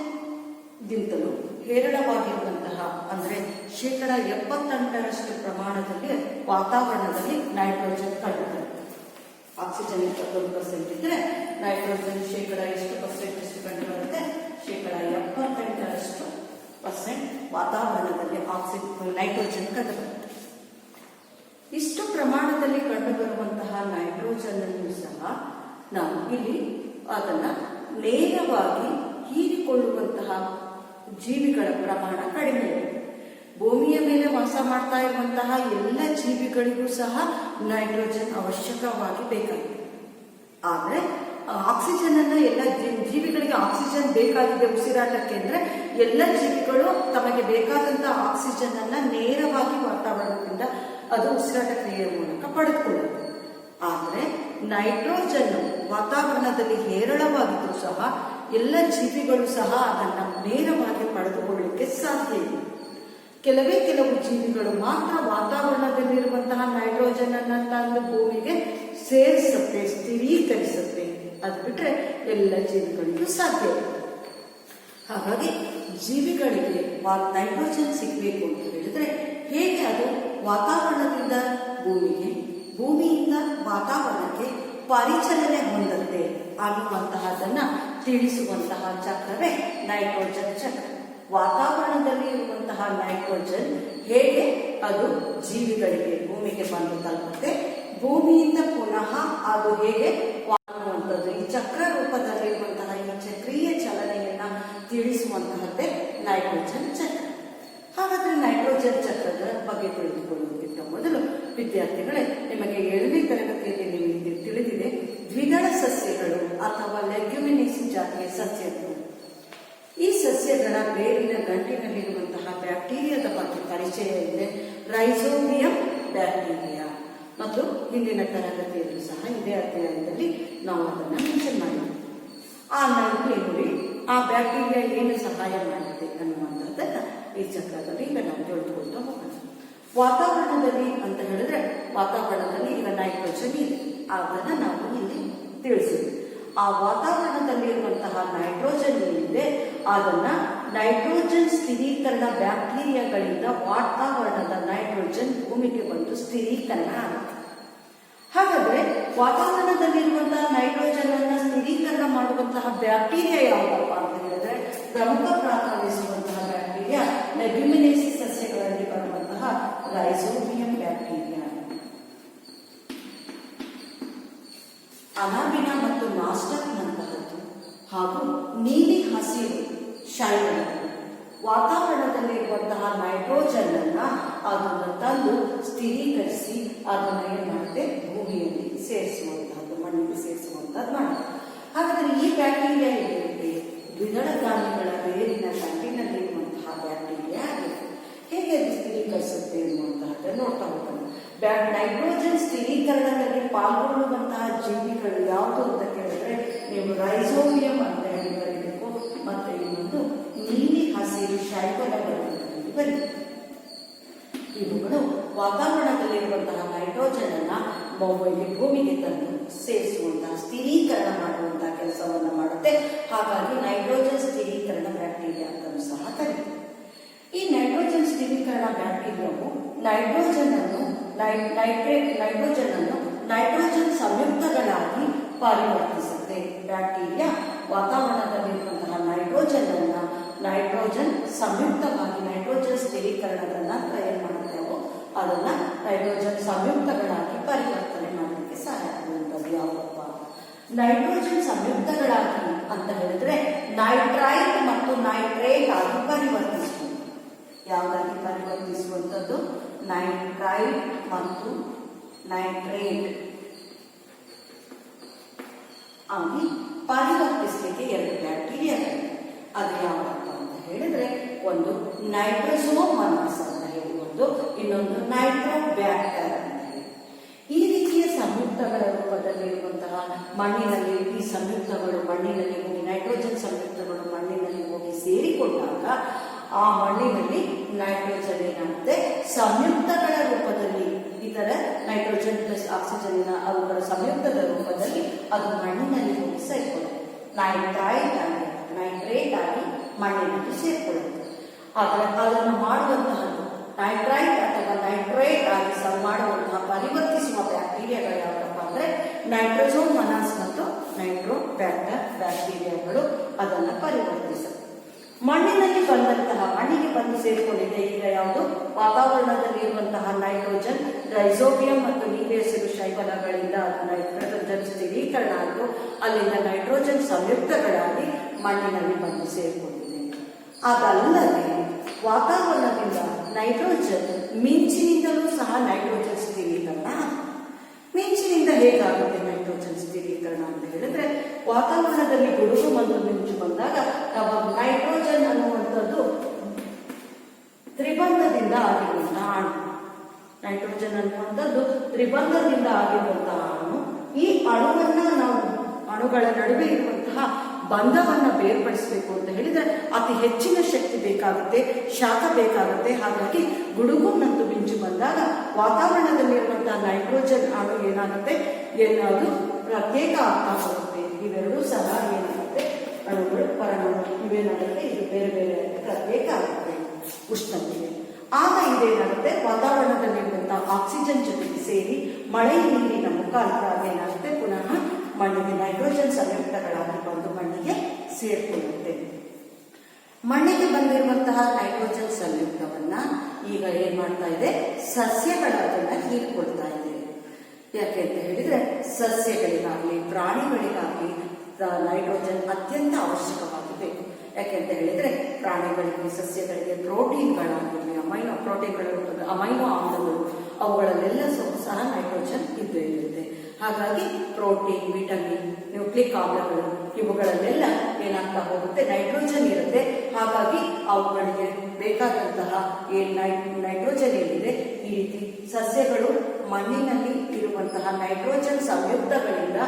ಗಿಂತಲೂ ಹೇರಳವಾಗಿರುವಂತಹ ಅಂದ್ರೆ 78% ಪ್ರಮಾಣದಲ್ಲಿ ವಾತಾವರಣದಲ್ಲಿ ನೈಟ್ರೋಜನ್ ಕಂಡುಬರುತ್ತೆ. ಆಕ್ಸಿಜನ್ 21% ಇದ್ರೆ ನೈಟ್ರೋಜನ್ ಎಷ್ಟು ಕಂಡುಬರುತ್ತೆ? 78% ವಾತಾವರಣದಲ್ಲಿ ನೈಟ್ರೋಜನ್ ಕಂಡುಬರುತ್ತೆ. ಇಷ್ಟು ಪ್ರಮಾಣದಲ್ಲಿ ಕಂಡುಬರುವಂತಹ ನೈಟ್ರೋಜನ್ ಅನ್ನು ಸಹ ನಾವು ಇಲ್ಲಿ ಅದನ್ನ ನೇರವಾಗಿ ಹೀರಿಕೊಳ್ಳುವಂತಹ ಜೀವಿಗಳ ಪ್ರಮಾಣ ಕಡಿಮೆ ಇದೆ. ಭೂಮಿಯ ಮೇಲೆ ವಾಸ ಮಾಡ್ತಾ ಇರುವಂತಹ ಎಲ್ಲ ಜೀವಿಗಳಿಗೂ ಸಹ ನೈಟ್ರೋಜನ್ ಅವಶ್ಯಕವಾಗಿ ಬೇಕಾಗಿದೆ. ಆದ್ರೆ ಆಕ್ಸಿಜನ್ ಅನ್ನ ಎಲ್ಲ ಜೀವಿಗಳಿಗೆ ಆಕ್ಸಿಜನ್ ಬೇಕಾಗಿದೆ ಉಸಿರಾಟಕ್ಕೆ ಅಂದ್ರೆ ಎಲ್ಲ ಜೀವಿಗಳು ತಮಗೆ ಬೇಕಾದಂತಹ ಆಕ್ಸಿಜನ್ ಅನ್ನ ನೇರವಾಗಿ ವಾತಾವರಣದಿಂದ ಅದು ಉಸಿರಾಟ ಕ್ರಿಯೆಯ ಮೂಲಕ ಪಡೆದುಕೊಳ್ಳುತ್ತೆ. ಆದ್ರೆ ನೈಟ್ರೋಜನ್ ವಾತಾವರಣದಲ್ಲಿ ಹೇರಳವಾಗಿದ್ರೂ ಸಹ ಎಲ್ಲ ಜೀವಿಗಳು ಸಹ ಅದನ್ನ ನೇರವಾಗಿ ಪಡೆದುಕೊಳ್ಳಲಿಕ್ಕೆ ಸಾಧ್ಯ ಇಲ್ಲ. ಕೆಲವು ಜೀವಿಗಳು ಮಾತ್ರ ವಾತಾವರಣದಲ್ಲಿರುವಂತಹ ನೈಟ್ರೋಜನ್ ಅನ್ನ ತಂದು ಭೂಮಿಗೆ ಸೇರಿಸುತ್ತೆ, ಸ್ಥಿರೀಕರಿಸುತ್ತೆ. ಅದು ಬಿಟ್ರೆ ಎಲ್ಲ ಜೀವಿಗಳಿಗೂ ಸಾಧ್ಯ ಇಲ್ಲ. ಹಾಗಾಗಿ ಜೀವಿಗಳಿಗೆ ನೈಟ್ರೋಜನ್ ಸಿಗಬೇಕು ಅಂತ ಹೇಳಿದ್ರೆ ಹೇಗೆ ಅದು ವಾತಾವರಣದಿಂದ ಭೂಮಿಗೆ, ಭೂಮಿಯಿಂದ ವಾತಾವರಣಕ್ಕೆ ಪರಿಚಲನೆ ಹೊಂದುತ್ತೆ ಅನ್ನುವಂತಹದನ್ನ ತಿಳಿಸುವಂತಹ ಚಕ್ರವೇ ನೈಟ್ರೋಜನ್ ಚಕ್ರ. ವಾತಾವರಣದಲ್ಲಿ ಇರುವಂತಹ ನೈಟ್ರೋಜನ್ ಹೇಗೆ ಅದು ಜೀವಿಗಳಿಗೆ ಭೂಮಿಗೆ ಬಂದು ತಲುಪುತ್ತೆ, ಭೂಮಿಯಿಂದ ಪುನಃ ಅದು ಹೇಗೆ ಅನ್ನುವಂಥದ್ದು ಈ ಚಕ್ರ ರೂಪದಲ್ಲಿರುವಂತಹ ಈ ಚಕ್ರೀಯ ಚಲನೆಯನ್ನ ತಿಳಿಸುವಂತಹದ್ದೇ ನೈಟ್ರೋಜನ್ ಚಕ್ರ. ಹಾಗಾದ್ರೆ ನೈಟ್ರೋಜನ್ ಚಕ್ರದ ಬಗ್ಗೆ ತಿಳಿದುಕೊಳ್ಳುವುದಕ್ಕಿಂತ ಮೊದಲು ವಿದ್ಯಾರ್ಥಿಗಳೇ, ನಿಮಗೆ 7ನೇ ತರಗತಿಯಲ್ಲಿ ನಿಮಗೆ ತಿಳಿದಿದೆ ದ್ವಿದಳ ಸಸ್ಯಗಳು ಅಥವಾ ಲೆಗ್ಯುಮಿನೇಸಿ ಜಾತಿಯ ಸಸ್ಯಗಳು. ಈ ಸಸ್ಯಗಳ ಬೇರಿನ ಗಂಟಿನಲ್ಲಿರುವಂತಹ ಬ್ಯಾಕ್ಟೀರಿಯಾದ ಬಗ್ಗೆ ಪರಿಚಯ ಇದೆ, ರೈಸೋಬಿಯಂ ಬ್ಯಾಕ್ಟೀರಿಯಾ. ಮತ್ತು ಹಿಂದಿನ ತರಗತಿಯಲ್ಲೂ ಸಹ ಇದೇ ಅಧ್ಯಾಯದಲ್ಲಿ ನಾವು ಅದನ್ನು ಮೆನ್ಷನ್ ಮಾಡಿದ್ದೀವಿ. ಆ ಬ್ಯಾಕ್ಟೀರಿಯಾ ಏನು ಸಹಾಯ ಮಾಡುತ್ತೆ ಅನ್ನುವಂಥದ್ದನ್ನ ಈ ಚಕ್ರದಲ್ಲಿ ಈಗ ನಾವು ತಿಳಿದುಕೊಳ್ತಾ ಹೋಗೋಣ. ವಾತಾವರಣದಲ್ಲಿ ಅಂತ ಹೇಳಿದ್ರೆ ವಾತಾವರಣದಲ್ಲಿ ಈಗ ನೈಟ್ರೋಜನ್ ಇದೆ, ಅದನ್ನ ನಾವು ಇಲ್ಲಿ ತಿಳಿಸಿದ್ವಿ. ಆ ವಾತಾವರಣದಲ್ಲಿರುವಂತಹ ನೈಟ್ರೋಜನ್ ಏನಿದೆ ಅದನ್ನ ನೈಟ್ರೋಜನ್ ಸ್ಥಿರೀಕರಣ ಬ್ಯಾಕ್ಟೀರಿಯಾಗಳಿಂದ ವಾತಾವರಣದ ನೈಟ್ರೋಜನ್ ಭೂಮಿಗೆ ಬಂದು ಸ್ಥಿರೀಕರಣ ಆಗುತ್ತೆ. ಹಾಗಾದ್ರೆ ವಾತಾವರಣದಲ್ಲಿರುವಂತಹ ನೈಟ್ರೋಜನ್ ಅನ್ನ ಸ್ಥಿರೀಕರಣ ಮಾಡುವಂತಹ ಬ್ಯಾಕ್ಟೀರಿಯಾ ಯಾವುದಪ್ಪ ಅಂತ ಹೇಳಿದ್ರೆ ಪ್ರಮುಖ ಪಾತ್ರ ವಹಿಸುವಂತಹ ಬ್ಯಾಕ್ಟೀರಿಯಾ ಲೆಗ್ಯುಮಿನೇಸಿ ಸಸ್ಯಗಳಲ್ಲಿ ಬರುವಂತಹ ರೈಸೋಬಿಯಂ ಬ್ಯಾಕ್ಟೀರಿಯಾ. ಅನಾಬಿನ ಮತ್ತು ನಾಸ್ಟಕ್ ನಂತಹದ್ದು ಹಾಗೂ ನೀಲಿ ಹಸಿರು ಶೈಗಳು ವಾತಾವರಣದಲ್ಲಿರುವಂತಹ ನೈಟ್ರೋಜನ್ ಅನ್ನ ಅದನ್ನು ತಂದು ಸ್ಥಿರೀಕರಿಸಿ ಅದನ್ನ ಏನ್ ಮಾಡುತ್ತೆ ಭೂಮಿಯಲ್ಲಿ ಸೇರಿಸುವಂತಹದ್ದು, ಮಣ್ಣಿಗೆ ಸೇರಿಸುವಂತಹದ್ದು ಮಾಡುತ್ತೆ. ಹಾಗಾದ್ರೆ ಈ ಬ್ಯಾಕ್ಟೀರಿಯಾ ಏನಿರುತ್ತೆ ದ್ವಿದಳ ಧಾನ್ಯಗಳ ಬೇರಿನ ಗಂಟಿನಲ್ಲಿರುವಂತಹ ಬ್ಯಾಕ್ಟೀರಿಯಾ ಆಗಿದೆ. ಹೇಗೆ ಅದು ಸ್ಥಿರೀಕರಿಸುತ್ತೆ ಎನ್ನುವಂತಹದ್ದನ್ನು ನೋಡ್ತಾ ಹೋಗೋಣ. ನೈಟ್ರೋಜನ್ ಸ್ಥಿರೀಕರಣದಲ್ಲಿ ಪಾಲ್ಗೊಳ್ಳುವಂತಹ ಜೀವಿಗಳು ಯಾವುದು ಅಂತ ಕೇಳಿದ್ರೆ ನೀವು ರೈಸೋಬಿಯಂ ಅಂತ ಹೇಳಿ ಬರೀಬೇಕು. ಮತ್ತೆ ಇನ್ನೊಂದು ನೀಲಿ ಹಸಿರು ಶೈವಲಗಳು ಅಂತ ಬರೀ. ಇವುಗಳು ವಾತಾವರಣದಲ್ಲಿರುವಂತಹ ನೈಟ್ರೋಜನ್ ಅನ್ನ ಭೂಮಿಗೆ ತಂದು ಸೇರಿಸುವಂತಹ ಸ್ಥಿರೀಕರಣ ಮಾಡುವಂತಹ ಕೆಲಸವನ್ನು ಮಾಡುತ್ತೆ. ಹಾಗಾಗಿ ನೈಟ್ರೋಜನ್ ಸ್ಥಿರೀಕರಣ ಬ್ಯಾಕ್ಟೀರಿಯಾ ಅಂತ ಸಹ ಕರೀತಾರೆ. ಈ ನೈಟ್ರೋಜನ್ ಸ್ಥಿರೀಕರಣ ಬ್ಯಾಕ್ಟೀರಿಯಾವು ನೈಟ್ರೋಜನ್ ಅನ್ನು ನೈಟ್ರೋಜನ್ ಸಂಯುಕ್ತಗಳಾಗಿ ಪರಿವರ್ತಿಸುತ್ತೆ. ಬ್ಯಾಕ್ಟೀರಿಯಾ ವಾತಾವರಣದಲ್ಲಿರುವಂತಹ ನೈಟ್ರೋಜನ್ ಸಂಯುಕ್ತವಾಗಿ ನೈಟ್ರೋಜನ್ ಸ್ಥಿರೀಕರಣದ ನಂತರ ಏನ್ ಮಾಡುತ್ತೇವೋ ಅದನ್ನ ನೈಟ್ರೋಜನ್ ಸಂಯುಕ್ತಗಳಾಗಿ ಪರಿವರ್ತನೆ ಮಾಡಲಿಕ್ಕೆ ಸಹಾಯ ಆಗುವಂಥದ್ದು ಯಾವುದಪ್ಪ? ನೈಟ್ರೋಜನ್ ಸಂಯುಕ್ತಗಳಾಗಿ ಅಂತ ಹೇಳಿದ್ರೆ ನೈಟ್ರೈಟ್ ಮತ್ತು ನೈಟ್ರೇಟ್ ಆಗಿ ಪರಿವರ್ತಿಸುವುದು. ಯಾವುದಾಗಿ ಪರಿವರ್ತಿಸುವಂಥದ್ದು? ನೈಟ್ರೈಟ್ ಮತ್ತು ನೈಟ್ರೇಟ್ ಆಗಿ ಪರಿವರ್ತಿಸಲಿಕ್ಕೆ ಎರಡು ಬ್ಯಾಕ್ಟೀರಿಯಾಗಳಿವೆ. ಅದು ಯಾವಪ್ಪ ಅಂತ ಹೇಳಿದ್ರೆ ಒಂದು ನೈಟ್ರೋಸೋಮೋನಾಸ್ ಅಂತ ಹೇಳುವುದು, ಇನ್ನೊಂದು ನೈಟ್ರೋಬ್ಯಾಕ್ಟರ್ ಅಂತ ಹೇಳಿ. ಈ ರೀತಿಯ ಸಂಯುಕ್ತಗಳ ರೂಪದಲ್ಲಿರುವಂತಹ ಮಣ್ಣಿನಲ್ಲಿ ಈ ಸಂಯುಕ್ತಗಳು ಮಣ್ಣಿನಲ್ಲಿ ಹೋಗಿ ನೈಟ್ರೋಜನ್ ಸಂಯುಕ್ತಗಳು ಮಣ್ಣಿನಲ್ಲಿ ಹೋಗಿ ಸೇರಿಕೊಂಡಾಗ ಆ ಮಣ್ಣಿನಲ್ಲಿ ನೈಟ್ರೋಜನ್ ಏನಾಗುತ್ತೆ? ಸಂಯುಕ್ತಗಳ ರೂಪದಲ್ಲಿ ಇತರ ನೈಟ್ರೋಜನ್ ಪ್ಲಸ್ ಆಕ್ಸಿಜನ್ ಅವುಗಳ ಸಂಯುಕ್ತದ ರೂಪದಲ್ಲಿ ಅದು ಮಣ್ಣಿನಲ್ಲಿ ಹೋಗಿ ಸೇರಿಕೊಳ್ಳುತ್ತೆ. ನೈಟ್ರೇಟ್ ಆಗಿ ಮಣ್ಣಿನಲ್ಲಿ ಸೇರಿಕೊಳ್ಳುತ್ತೆ. ಅದನ್ನು ಮಾಡುವಂತಹದ್ದು ನೈಟ್ರೈಟ್ ಅಥವಾ ನೈಟ್ರೇಟ್ ಆಗಿ ಮಾಡುವಂತಹ ಪರಿವರ್ತಿಸುವ ಬ್ಯಾಕ್ಟೀರಿಯಾಗಳು ಯಾವಪ್ಪ ಅಂದ್ರೆ ನೈಟ್ರೋಸೋಮೋನಾಸ್ ಮತ್ತು ನೈಟ್ರೋಬ್ಯಾಕ್ಟರ್ ಬ್ಯಾಕ್ಟೀರಿಯಾಗಳು ಅದನ್ನು ಪರಿವರ್ತಿಸುತ್ತೆ. ಮಣ್ಣಿಗೆ ಬಂದು ಸೇರಿಕೊಂಡಿದೆ ಈಗ ಯಾವುದು? ವಾತಾವರಣದಲ್ಲಿ ಇರುವಂತಹ ನೈಟ್ರೋಜನ್ ರೈಸೋಬಿಯಂ ಮತ್ತು ನೀಲಿ ಹಸಿರು ಶೈವಲಗಳಿಂದ ನೈಟ್ರೋಜನ್ ಸ್ಥಿರೀಕರಣ ಆಯಿತು. ಅಲ್ಲಿಂದ ನೈಟ್ರೋಜನ್ ಸಂಯುಕ್ತಗಳಾಗಿ ಮಣ್ಣಿನಲ್ಲಿ ಬಂದು ಸೇರಿಕೊಂಡಿದೆ. ಅದಲ್ಲದೆ ವಾತಾವರಣದಿಂದ ನೈಟ್ರೋಜನ್ ಮಿಂಚಿನಿಂದಲೂ ಸಹ ನೈಟ್ರೋಜನ್ ಸ್ಥಿರೀಕರಣ. ಮಿಂಚಿನಿಂದ ಹೇಗಾಗುತ್ತೆ ನೈಟ್ರೋಜನ್ ಸ್ಥಿರೀಕರಣ ಅಂತ ಹೇಳಿದ್ರೆ ವಾತಾವರಣದಲ್ಲಿ ಗುಡುಗು ಮತ್ತು ಮಿಂಚು ಬಂದಾಗ ನೈಟ್ರೋಜನ್ ಅನ್ನುವಂಥದ್ದು ತ್ರಿಬಂಧದಿಂದ ಆಗಿರುವಂತಹ ಅಣು. ನೈಟ್ರೋಜನ್ ಅನ್ನುವಂಥದ್ದು ತ್ರಿಬಂಧದಿಂದ ಆಗಿರುವಂತಹ ಅಣು. ಈ ಅಣುಗಳ ನಡುವೆ ಇರುವಂತಹ ಬಂಧವನ್ನ ಬೇರ್ಪಡಿಸಬೇಕು ಅಂತ ಹೇಳಿದ್ರೆ ಅತಿ ಹೆಚ್ಚಿನ ಶಕ್ತಿ ಬೇಕಾಗುತ್ತೆ, ಶಾಖ ಬೇಕಾಗುತ್ತೆ. ಹಾಗಾಗಿ ಗುಡುಗು ಮತ್ತು ಮಿಂಚು ಬಂದಾಗ ವಾತಾವರಣದಲ್ಲಿರುವಂತಹ ನೈಟ್ರೋಜನ್ ಅಣು ಏನಾಗುತ್ತೆ? ಅದು ಪ್ರತ್ಯೇಕ ಆಗ್ತಾ ಹೋಗುತ್ತೆ. ಇವೆರಡೂ ಸಹ ಏನಾಗುತ್ತೆ? ಅಣುಗಳು ಪರಮಾಣು ಇವೇನಾಗುತ್ತೆ? ಇದು ಬೇರೆ ಬೇರೆ ಪ್ರತ್ಯೇಕ ಆಗುತ್ತೆ ಉಷ್ಣತೆಗೆ. ಆಗ ಇದೇನಾಗುತ್ತೆ? ವಾತಾವರಣದಲ್ಲಿರುವಂತಹ ಆಕ್ಸಿಜನ್ ಜೊತೆಗೆ ಸೇರಿ ಮಳೆ ನೀರಿನ ಮುಖಾಂತರ ಏನಾಗುತ್ತೆ? ಪುನಃ ಮಣ್ಣಿಗೆ ನೈಟ್ರೋಜನ್ ಸಂಯುಕ್ತಗಳಾಗಿ ಬಂದು ಮಣ್ಣಿಗೆ ಸೇರಿಕೊಳ್ಳುತ್ತೆ. ಮಣ್ಣಿಗೆ ಬಂದಿರುವಂತಹ ನೈಟ್ರೋಜನ್ ಸಂಯುಕ್ತವನ್ನ ಈಗ ಏನ್ ಮಾಡ್ತಾ ಇದೆ? ಸಸ್ಯಗಳು ಅದನ್ನ ಹೀರಿಕೊಳ್ತಾ ಇದೆ. ಯಾಕೆ ಅಂತ ಹೇಳಿದ್ರೆ ಸಸ್ಯಗಳಿಗಾಗ್ಲಿ ಪ್ರಾಣಿಗಳಿಗಾಗ್ಲಿ ನೈಟ್ರೋಜನ್ ಅತ್ಯಂತ ಅವಶ್ಯಕವಾಗಿ ಬೇಕು. ಯಾಕೆಂತ ಹೇಳಿದ್ರೆ ಪ್ರಾಣಿಗಳಿಗೆ ಸಸ್ಯಗಳಿಗೆ ಪ್ರೋಟೀನ್ಗಳಾಗಿರಲಿ ಅಮೈನೋ ಆಮ್ಲಗಳು ಅವುಗಳಲ್ಲೆಲ್ಲ ಸಹ ನೈಟ್ರೋಜನ್ ಇದ್ದೇ ಇರುತ್ತೆ. ಹಾಗಾಗಿ ಪ್ರೋಟೀನ್, ವಿಟಮಿನ್, ನ್ಯೂಕ್ಲಿಕ್ ಆಮ್ಲಗಳು ಇವುಗಳಲ್ಲೆಲ್ಲ ಏನಾಗ್ತಾ ಹೋಗುತ್ತೆ? ನೈಟ್ರೋಜನ್ ಇರುತ್ತೆ. ಹಾಗಾಗಿ ಅವುಗಳಿಗೆ ಬೇಕಾದಂತಹ ನೈಟ್ರೋಜನ್ ಏನಿದೆ ಈ ರೀತಿ ಸಸ್ಯಗಳು ಮಣ್ಣಿನಲ್ಲಿ ಇರುವಂತಹ ನೈಟ್ರೋಜನ್ ಸಂಯುಕ್ತಗಳಿಂದ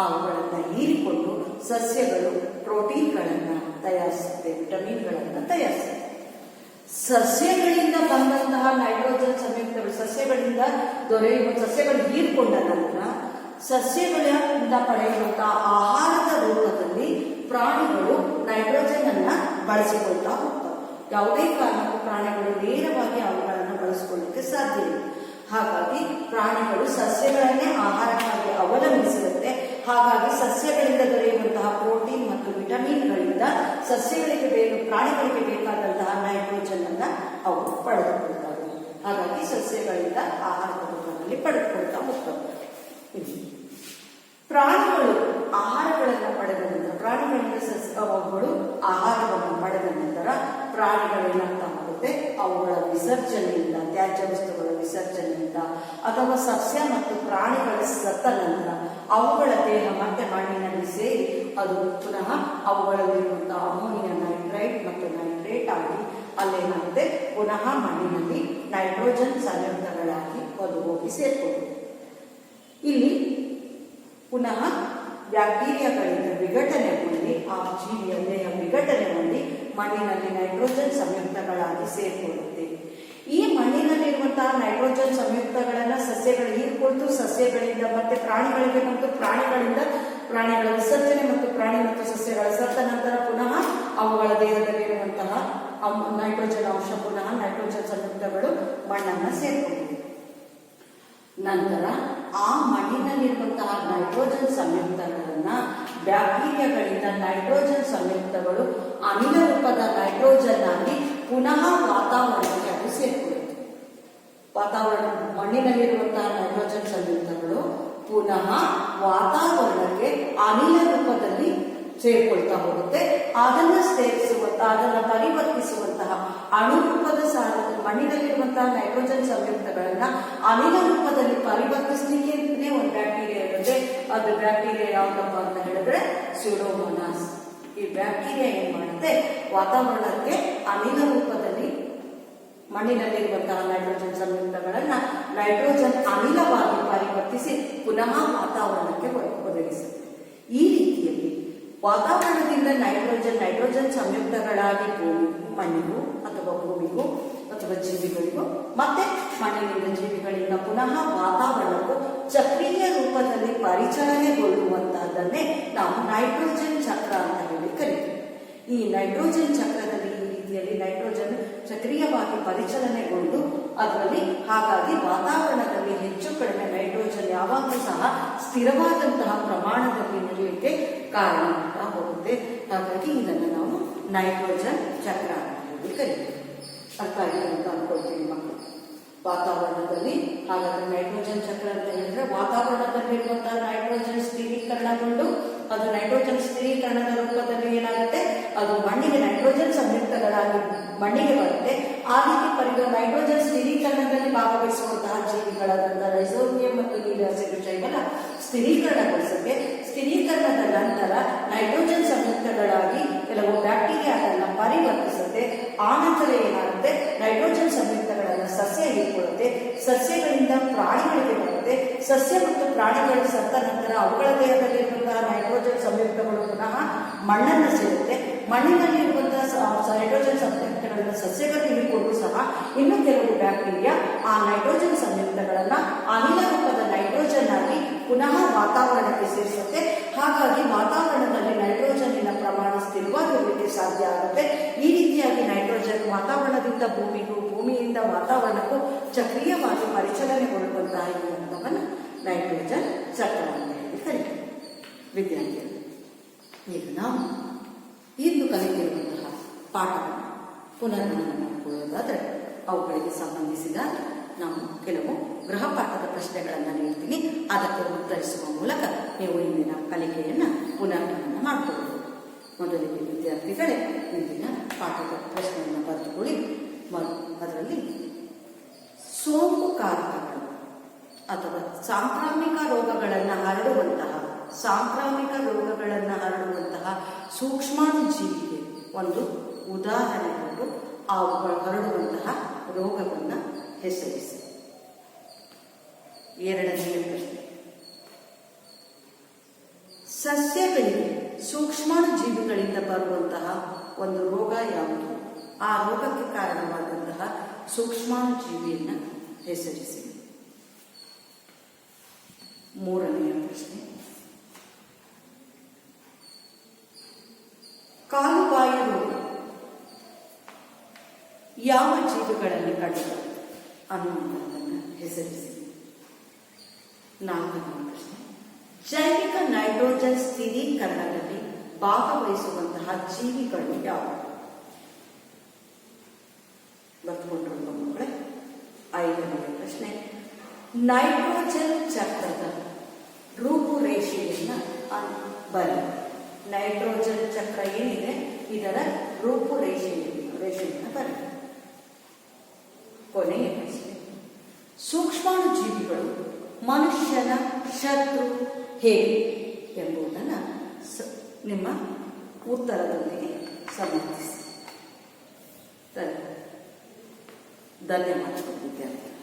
ಅವುಗಳನ್ನು ಹೀರಿಕೊಂಡು ಸಸ್ಯಗಳು ಪ್ರೋಟೀನ್ಗಳನ್ನ ತಯಾರಿಸುತ್ತೆ, ವಿಟಮಿನ್ಗಳನ್ನ ತಯಾರಿಸುತ್ತೆ. ಸಸ್ಯಗಳಿಂದ ಬಂದಂತಹ ನೈಟ್ರೋಜನ್ ಸಂಯುಕ್ತಗಳು ಸಸ್ಯಗಳು ಹೀರಿಕೊಂಡ ನಂತರ ಸಸ್ಯಗಳಿಂದ ಪಡೆಯುವಂತಹ ಆಹಾರದ ರೂಪದಲ್ಲಿ ಪ್ರಾಣಿಗಳು ನೈಟ್ರೋಜನ್ ಅನ್ನ ಬಳಸಿಕೊಳ್ತಾ ಹೋಗ್ತವೆ. ಯಾವುದೇ ಕಾರಣಕ್ಕೂ ಪ್ರಾಣಿಗಳು ನೇರವಾಗಿ ಅವುಗಳನ್ನು ಬಳಸಿಕೊಳ್ಳಲಿಕ್ಕೆ ಸಾಧ್ಯ ಇಲ್ಲ. ಹಾಗಾಗಿ ಪ್ರಾಣಿಗಳು ಸಸ್ಯಗಳನ್ನೇ ಆಹಾರಕ್ಕಾಗಿ ಅವಲಂಬಿಸಿರುತ್ತೆ. ಹಾಗಾಗಿ ಸಸ್ಯಗಳಿಂದ ದೊರೆಯುವಂತಹ ಪ್ರೋಟೀನ್ ಮತ್ತು ವಿಟಮಿನ್ಗಳಿಂದ ಪ್ರಾಣಿಗಳಿಗೆ ಬೇಕಾದಂತಹ ನೈಟ್ರೋಜನ್ ಅನ್ನ ಅವು ಪಡೆದುಕೊಳ್ತವೆ. ಹಾಗಾಗಿ ಸಸ್ಯಗಳಿಂದ ಆಹಾರದ ರೂಪದಲ್ಲಿ ಪಡೆದುಕೊಳ್ತಾ ಹೋಗ್ತವೆ. ಪ್ರಾಣಿಗಳು ಆಹಾರಗಳನ್ನು ಪಡೆದ ನಂತರ ಅವುಗಳು ಆಹಾರವನ್ನು ಪಡೆದ ನಂತರ ಪ್ರಾಣಿಗಳೇನಾಗ್ತಾ ಹೋಗುತ್ತೆ? ಅವುಗಳ ವಿಸರ್ಜನೆಯಿಂದ, ತ್ಯಾಜ್ಯ ವಸ್ತುಗಳ ವಿಸರ್ಜನೆಯಿಂದ ಅಥವಾ ಸಸ್ಯ ಮತ್ತು ಪ್ರಾಣಿಗಳ ಸತ್ತ ನಂತರ ಅವುಗಳ ದೇಹ ಮತ್ತೆ ಮಣ್ಣಿನಲ್ಲಿ ಸೇರಿ ಅದು ಪುನಃ ಅವುಗಳಲ್ಲಿರುವಂತಹ ಅಮೋನಿಯಾ ನೈಟ್ರೈಟ್ ಮತ್ತು ನೈಟ್ರೇಟ್ ಆಗಿ ಅಲ್ಲೇನಾಗುತ್ತೆ, ಪುನಃ ಮಣ್ಣಿನಲ್ಲಿ ನೈಟ್ರೋಜನ್ ಸಂಯುಕ್ತಗಳಾಗಿ ಅದು ಹೋಗಿ ಸೇರ್ಕೊಳ್ಳುತ್ತೆ. ಇಲ್ಲಿ ಪುನಃ ಬ್ಯಾಕ್ಟೀರಿಯಾಗಳಿಂದ ವಿಘಟನೆ ಹೊಂದಿ ಆ ಜೀವಿಯ ದೇಹ ವಿಘಟನೆ ಹೊಂದಿ ಮಣ್ಣಿನಲ್ಲಿ ನೈಟ್ರೋಜನ್ ಸಂಯುಕ್ತಗಳಾಗಿ ಸೇರಿಕೊಳ್ಳುತ್ತೆ. ಈ ಮಣ್ಣಿನಲ್ಲಿರುವಂತಹ ನೈಟ್ರೋಜನ್ ಸಂಯುಕ್ತಗಳನ್ನ ಸಸ್ಯಗಳು ಹೀರಿಕೊಳ್ತು, ಸಸ್ಯಗಳಿಂದ ಮತ್ತೆ ಪ್ರಾಣಿಗಳಿಗೆ ಮತ್ತು ಪ್ರಾಣಿಗಳ ವಿಸರ್ಜನೆ ಮತ್ತು ಪ್ರಾಣಿ ಮತ್ತು ಸಸ್ಯಗಳ ಸತ್ತ ನಂತರ ಪುನಃ ಅವುಗಳ ದೇಹದಲ್ಲಿರುವಂತಹ ನೈಟ್ರೋಜನ್ ಅಂಶ ಪುನಃ ನೈಟ್ರೋಜನ್ ಸಂಯುಕ್ತಗಳು ಮಣ್ಣನ್ನ ಸೇರಿಕೊಂಡಿವೆ. ನಂತರ ಆ ಮಣ್ಣಿನಲ್ಲಿರುವಂತಹ ನೈಟ್ರೋಜನ್ ಸಂಯುಕ್ತಗಳನ್ನ ಬ್ಯಾಕ್ಟೀರಿಯಾಗಳಿಂದ ನೈಟ್ರೋಜನ್ ಸಂಯುಕ್ತಗಳು ಅನಿಲ ರೂಪದ ನೈಟ್ರೋಜನ್ ಆಗಿ ಪುನಃ ವಾತಾವರಣಕ್ಕೆ ಅದು ಸೇರಿಕೊಳ್ಳುತ್ತೆ. ಮಣ್ಣಿನಲ್ಲಿರುವಂತಹ ನೈಟ್ರೋಜನ್ ಸಂಯುಕ್ತಗಳು ಪುನಃ ವಾತಾವರಣಕ್ಕೆ ಅನಿಲ ರೂಪದಲ್ಲಿ ಸೇರಿಕೊಳ್ತಾ ಹೋಗುತ್ತೆ. ಅದನ್ನು ಪರಿವರ್ತಿಸುವಂತಹ ಅಣುರೂಪದ ಮಣ್ಣಿನಲ್ಲಿರುವಂತಹ ನೈಟ್ರೋಜನ್ ಸಂಯುಕ್ತಗಳನ್ನ ಅನಿಲ ರೂಪದಲ್ಲಿ ಪರಿವರ್ತಿಸಲಿಕ್ಕೆ ಒಂದು ಬ್ಯಾಕ್ಟೀರಿಯಾ ಇರುತ್ತೆ. ಅದು ಬ್ಯಾಕ್ಟೀರಿಯಾ ಯಾವ್ದಪ್ಪ ಅಂತ ಹೇಳಿದ್ರೆ ಸ್ಯೂಡೋಮೋನಾಸ್. ಈ ಬ್ಯಾಕ್ಟೀರಿಯಾ ಏನ್ ಮಾಡುತ್ತೆ, ವಾತಾವರಣಕ್ಕೆ ಅನಿಲ ರೂಪದಲ್ಲಿ ಮಣ್ಣಿನಲ್ಲಿರುವಂತಹ ನೈಟ್ರೋಜನ್ ಸಂಯುಕ್ತಗಳನ್ನ ನೈಟ್ರೋಜನ್ ಅನಿಲವಾಗಿ ಪರಿವರ್ತಿಸಿ ಪುನಃ ವಾತಾವರಣಕ್ಕೆ ಒದಗಿಸುತ್ತೆ. ಈ ರೀತಿಯಲ್ಲಿ ವಾತಾವರಣದಿಂದ ನೈಟ್ರೋಜನ್ ಸಂಯುಕ್ತಗಳಾಗಿ ಮಣ್ಣಿಗೂ ಅಥವಾ ಭೂಮಿಗೂ ಅಥವಾ ಜೀವಿಗಳಿಗೂ ಮತ್ತೆ ಮಣ್ಣಿನಿಂದ ಜೀವಿಗಳಿಂದ ಪುನಃ ವಾತಾವರಣಕ್ಕೂ ಚಕ್ರೀಯ ರೂಪದಲ್ಲಿ ಪರಿಚಲನೆಗೊಳ್ಳುವಂತಹದನ್ನೇ ನಾವು ನೈಟ್ರೋಜನ್ ಚಕ್ರ ಅಂತ ಹೇಳಿ ಕರಿತೀವಿ. ಈ ನೈಟ್ರೋಜನ್ ಚಕ್ರದಲ್ಲಿ ಈ ರೀತಿಯಲ್ಲಿ ನೈಟ್ರೋಜನ್ ಸಕ್ರಿಯವಾಗಿ ಪರಿಚಲನೆಗೊಂಡು ಅದರಲ್ಲಿ ಹಾಗಾಗಿ ವಾತಾವರಣದಲ್ಲಿ ಹೆಚ್ಚು ಕಡಿಮೆ ನೈಟ್ರೋಜನ್ ಯಾವಾಗಲೂ ಸಹ ಸ್ಥಿರವಾದಂತಹ ಪ್ರಮಾಣದಲ್ಲಿ ನಡೆಯಲಿಕ್ಕೆ ಕಾರಣ ಆಗ್ತಾ ಹೋಗುತ್ತೆ. ಹಾಗಾಗಿ ಇದನ್ನು ನಾವು ನೈಟ್ರೋಜನ್ ಚಕ್ರ ಅಂತ ಹೇಳಿ ಕರಿತೀವಿ. ಅರ್ಥ ಆಗಿದೆ ಅಂತ ಅನ್ಕೊಳ್ತೀವಿ ಮಕ್ಕಳು. ವಾತಾವರಣದಲ್ಲಿ ಹಾಗಾದ್ರೆ ನೈಟ್ರೋಜನ್ ಚಕ್ರ ಅಂತ ಹೇಳಿದ್ರೆ ವಾತಾವರಣದಲ್ಲಿರುವಂತಹ ನೈಟ್ರೋಜನ್ ಸ್ಥಿರೀಕರಣಗೊಂಡು ಅದು ನೈಟ್ರೋಜನ್ ಸ್ಥಿರೀಕರಣದ ರೂಪದಲ್ಲಿ ಏನಾಗುತ್ತೆ, ಅದು ಮಣ್ಣಿಗೆ ನೈಟ್ರೋಜನ್ ಸಂಯುಕ್ತಗಳಾಗಿ ಮಣ್ಣಿಗೆ ಬರುತ್ತೆ. ಆ ರೀತಿ ನೈಟ್ರೋಜನ್ ಸ್ಥಿರೀಕರಣದಲ್ಲಿ ಭಾಗವಹಿಸುವಂತಹ ಜೀವಿಗಳಾದಂತಹ ರೈಸೋಬಿಯಂ ಮತ್ತು ನೀಲಹಸಿರುಶೈವನ ಸ್ಥಿರೀಕರಣಗೊಳಿಸುತ್ತೆ. ಸ್ಥಿರೀಕರಣದ ನಂತರ ನೈಟ್ರೋಜನ್ ಸಂಯುಕ್ತಗಳಾಗಿ ಕೆಲವು ಬ್ಯಾಕ್ಟೀರಿಯಾಗಳನ್ನ ಪರಿವರ್ತಿಸುತ್ತೆ. ಆ ನಂತರ ಏನಾಗುತ್ತೆ, ನೈಟ್ರೋಜನ್ ಸಂಯುಕ್ತಗಳನ್ನ ಸಸ್ಯ ಹೀರಿಕೊಳ್ಳುತ್ತೆ. ಸಸ್ಯಗಳಿಂದ ಪ್ರಾಣಿಗಳಿಗೆ ಬರುತ್ತೆ. ಸಸ್ಯ ಮತ್ತು ಪ್ರಾಣಿಗಳು ಸತ್ತ ನಂತರ ಅವುಗಳ ದೇಹದಲ್ಲಿರುವಂತಹ ನೈಟ್ರೋಜನ್ ಸಂಯುಕ್ತಗಳು ಪುನಃ ಮಣ್ಣನ್ನು ಸೇರುತ್ತೆ. ಮಣ್ಣಿನಲ್ಲಿರುವಂತಹ ನೈಟ್ರೋಜನ್ ಸಂಯುಕ್ತಗಳನ್ನ ಸಸ್ಯಗಳು ಹೀರಿಕೊಂಡು ಸಹ ಇನ್ನು ಕೆಲವು ಬ್ಯಾಕ್ಟೀರಿಯಾ ಆ ನೈಟ್ರೋಜನ್ ಸಂಯುಕ್ತಗಳನ್ನ ಅನಿಲ ರೂಪದ ನೈಟ್ರೋಜನ್ ಆಗಿ ಪುನಃ ವಾತಾವರಣಕ್ಕೆ ಸೇರಿಸುತ್ತೆ. ಹಾಗಾಗಿ ವಾತಾವರಣದಲ್ಲಿ ನೈಟ್ರೋಜನ್ನಿನ ಪ್ರಮಾಣ ಸ್ಥಿರವಾಗಿರಲಿಕ್ಕೆ ಸಾಧ್ಯ ಆಗುತ್ತೆ. ಈ ರೀತಿಯಾಗಿ ನೈಟ್ರೋಜನ್ ವಾತಾವರಣದಿಂದ ಭೂಮಿಗೂ, ಭೂಮಿಯಿಂದ ವಾತಾವರಣಕ್ಕೂ ಚಕ್ರೀಯವಾಗಿ ಪರಿಚಲನೆಗೊಳ್ಳುವಂತಹ ಈ ಹಂತವನ್ನು ನೈಟ್ರೋಜನ್ ಚಕ್ರ ಅಂತ ಹೇಳಿ ಕರೀತೀವಿ. ವಿದ್ಯಾರ್ಥಿಗಳು, ಈಗ ನಾವು ಇಂದು ಕಲಿತಿರುವಂತಹ ಪಾಠವನ್ನು ಪುನರ್ಮನನ ಮಾಡಿಕೊಳ್ಳೋದಾದರೆ ಅವುಗಳಿಗೆ ಸಂಬಂಧಿಸಿದ ನಾವು ಕೆಲವು ಗೃಹಪಾಠದ ಪ್ರಶ್ನೆಗಳನ್ನು ನೀಡ್ತೀನಿ. ಅದಕ್ಕೆ ಉತ್ತರಿಸುವ ಮೂಲಕ ನೀವು ಇಂದಿನ ಕಲಿಕೆಯನ್ನು ಪುನರ್ಮನನ ಮಾಡಿಕೊಳ್ಳಬಹುದು. ಮೊದಲಿಗೆ ವಿದ್ಯಾರ್ಥಿಗಳೇ ಇಂದಿನ ಪಾಠದ ಪ್ರಶ್ನೆಯನ್ನು ಬರೆದುಕೊಳ್ಳಿ. ಅದರಲ್ಲಿ ಸೋಂಕುಕಾರಕಗಳು ಅಥವಾ ಸಾಂಕ್ರಾಮಿಕ ರೋಗಗಳನ್ನು ಹರಡುವಂತಹ ಸೂಕ್ಷ್ಮಾಣು ಜೀವಿಗೆ ಒಂದು ಉದಾಹರಣೆ ಕೊಟ್ಟು ಅವುಗಳು ಹರಡುವಂತಹ ರೋಗವನ್ನು ಹೆಸರಿಸಿ. ಎರಡನೆಯ ಪ್ರಶ್ನೆ, ಸಸ್ಯಗಳಿಗೆ ಸೂಕ್ಷ್ಮಾಣು ಜೀವಿಗಳಿಂದ ಬರುವಂತಹ ಒಂದು ರೋಗ ಯಾವುದು? ಆ ರೋಗಕ್ಕೆ ಕಾರಣವಾದಂತಹ ಸೂಕ್ಷ್ಮಾಣು ಜೀವಿಯನ್ನು ಹೆಸರಿಸಿ. ಮೂರನೆಯ ಪ್ರಶ್ನೆ, ಕಾಲುಬಾಯಿ ರೋಗ ಯಾವ ಜೀವಿಗಳಲ್ಲಿ ಕಂಡುಬರುತ್ತದೆ ಅನ್ನುವುದನ್ನು ಹೆಸರಿಸಿ. ನಾಲ್ಕನೆಯ ಪ್ರಶ್ನೆ, ಜೈವಿಕ ನೈಟ್ರೋಜನ್ ಸ್ಥಿರೀಕರಣದಲ್ಲಿ ಭಾಗವಹಿಸುವಂತಹ ಜೀವಿಗಳು ಯಾವುವು? ಬರ್ಕೊಂಡ್ರು ಮಕ್ಕಳೇ. ಐದನೆಯ ಪ್ರಶ್ನೆ, ನೈಟ್ರೋಜನ್ ಚಕ್ರದ ರೂಪುರೇಷೆಯನ್ನು ಬನ್ನಿ. ನೈಟ್ರೋಜನ್ ಚಕ್ರ ಏನಿದೆ ಇದರ ರೂಪುರೇಷೆಯನ್ನು ಬನ್ನಿ. ಕೊನೆಯ ಪ್ರಶ್ನೆ, ಸೂಕ್ಷ್ಮಾಣು ಜೀವಿಗಳು ಮನುಷ್ಯನ ಶತ್ರು ಹೇಗೆ ಎಂಬುದನ್ನು ನಿಮ್ಮ ಉತ್ತರದೊಂದಿಗೆ ಸಮರ್ಥಿಸಿ. ಧನ್ಯವಾದಗಳು ವಿದ್ಯಾರ್ಥಿ.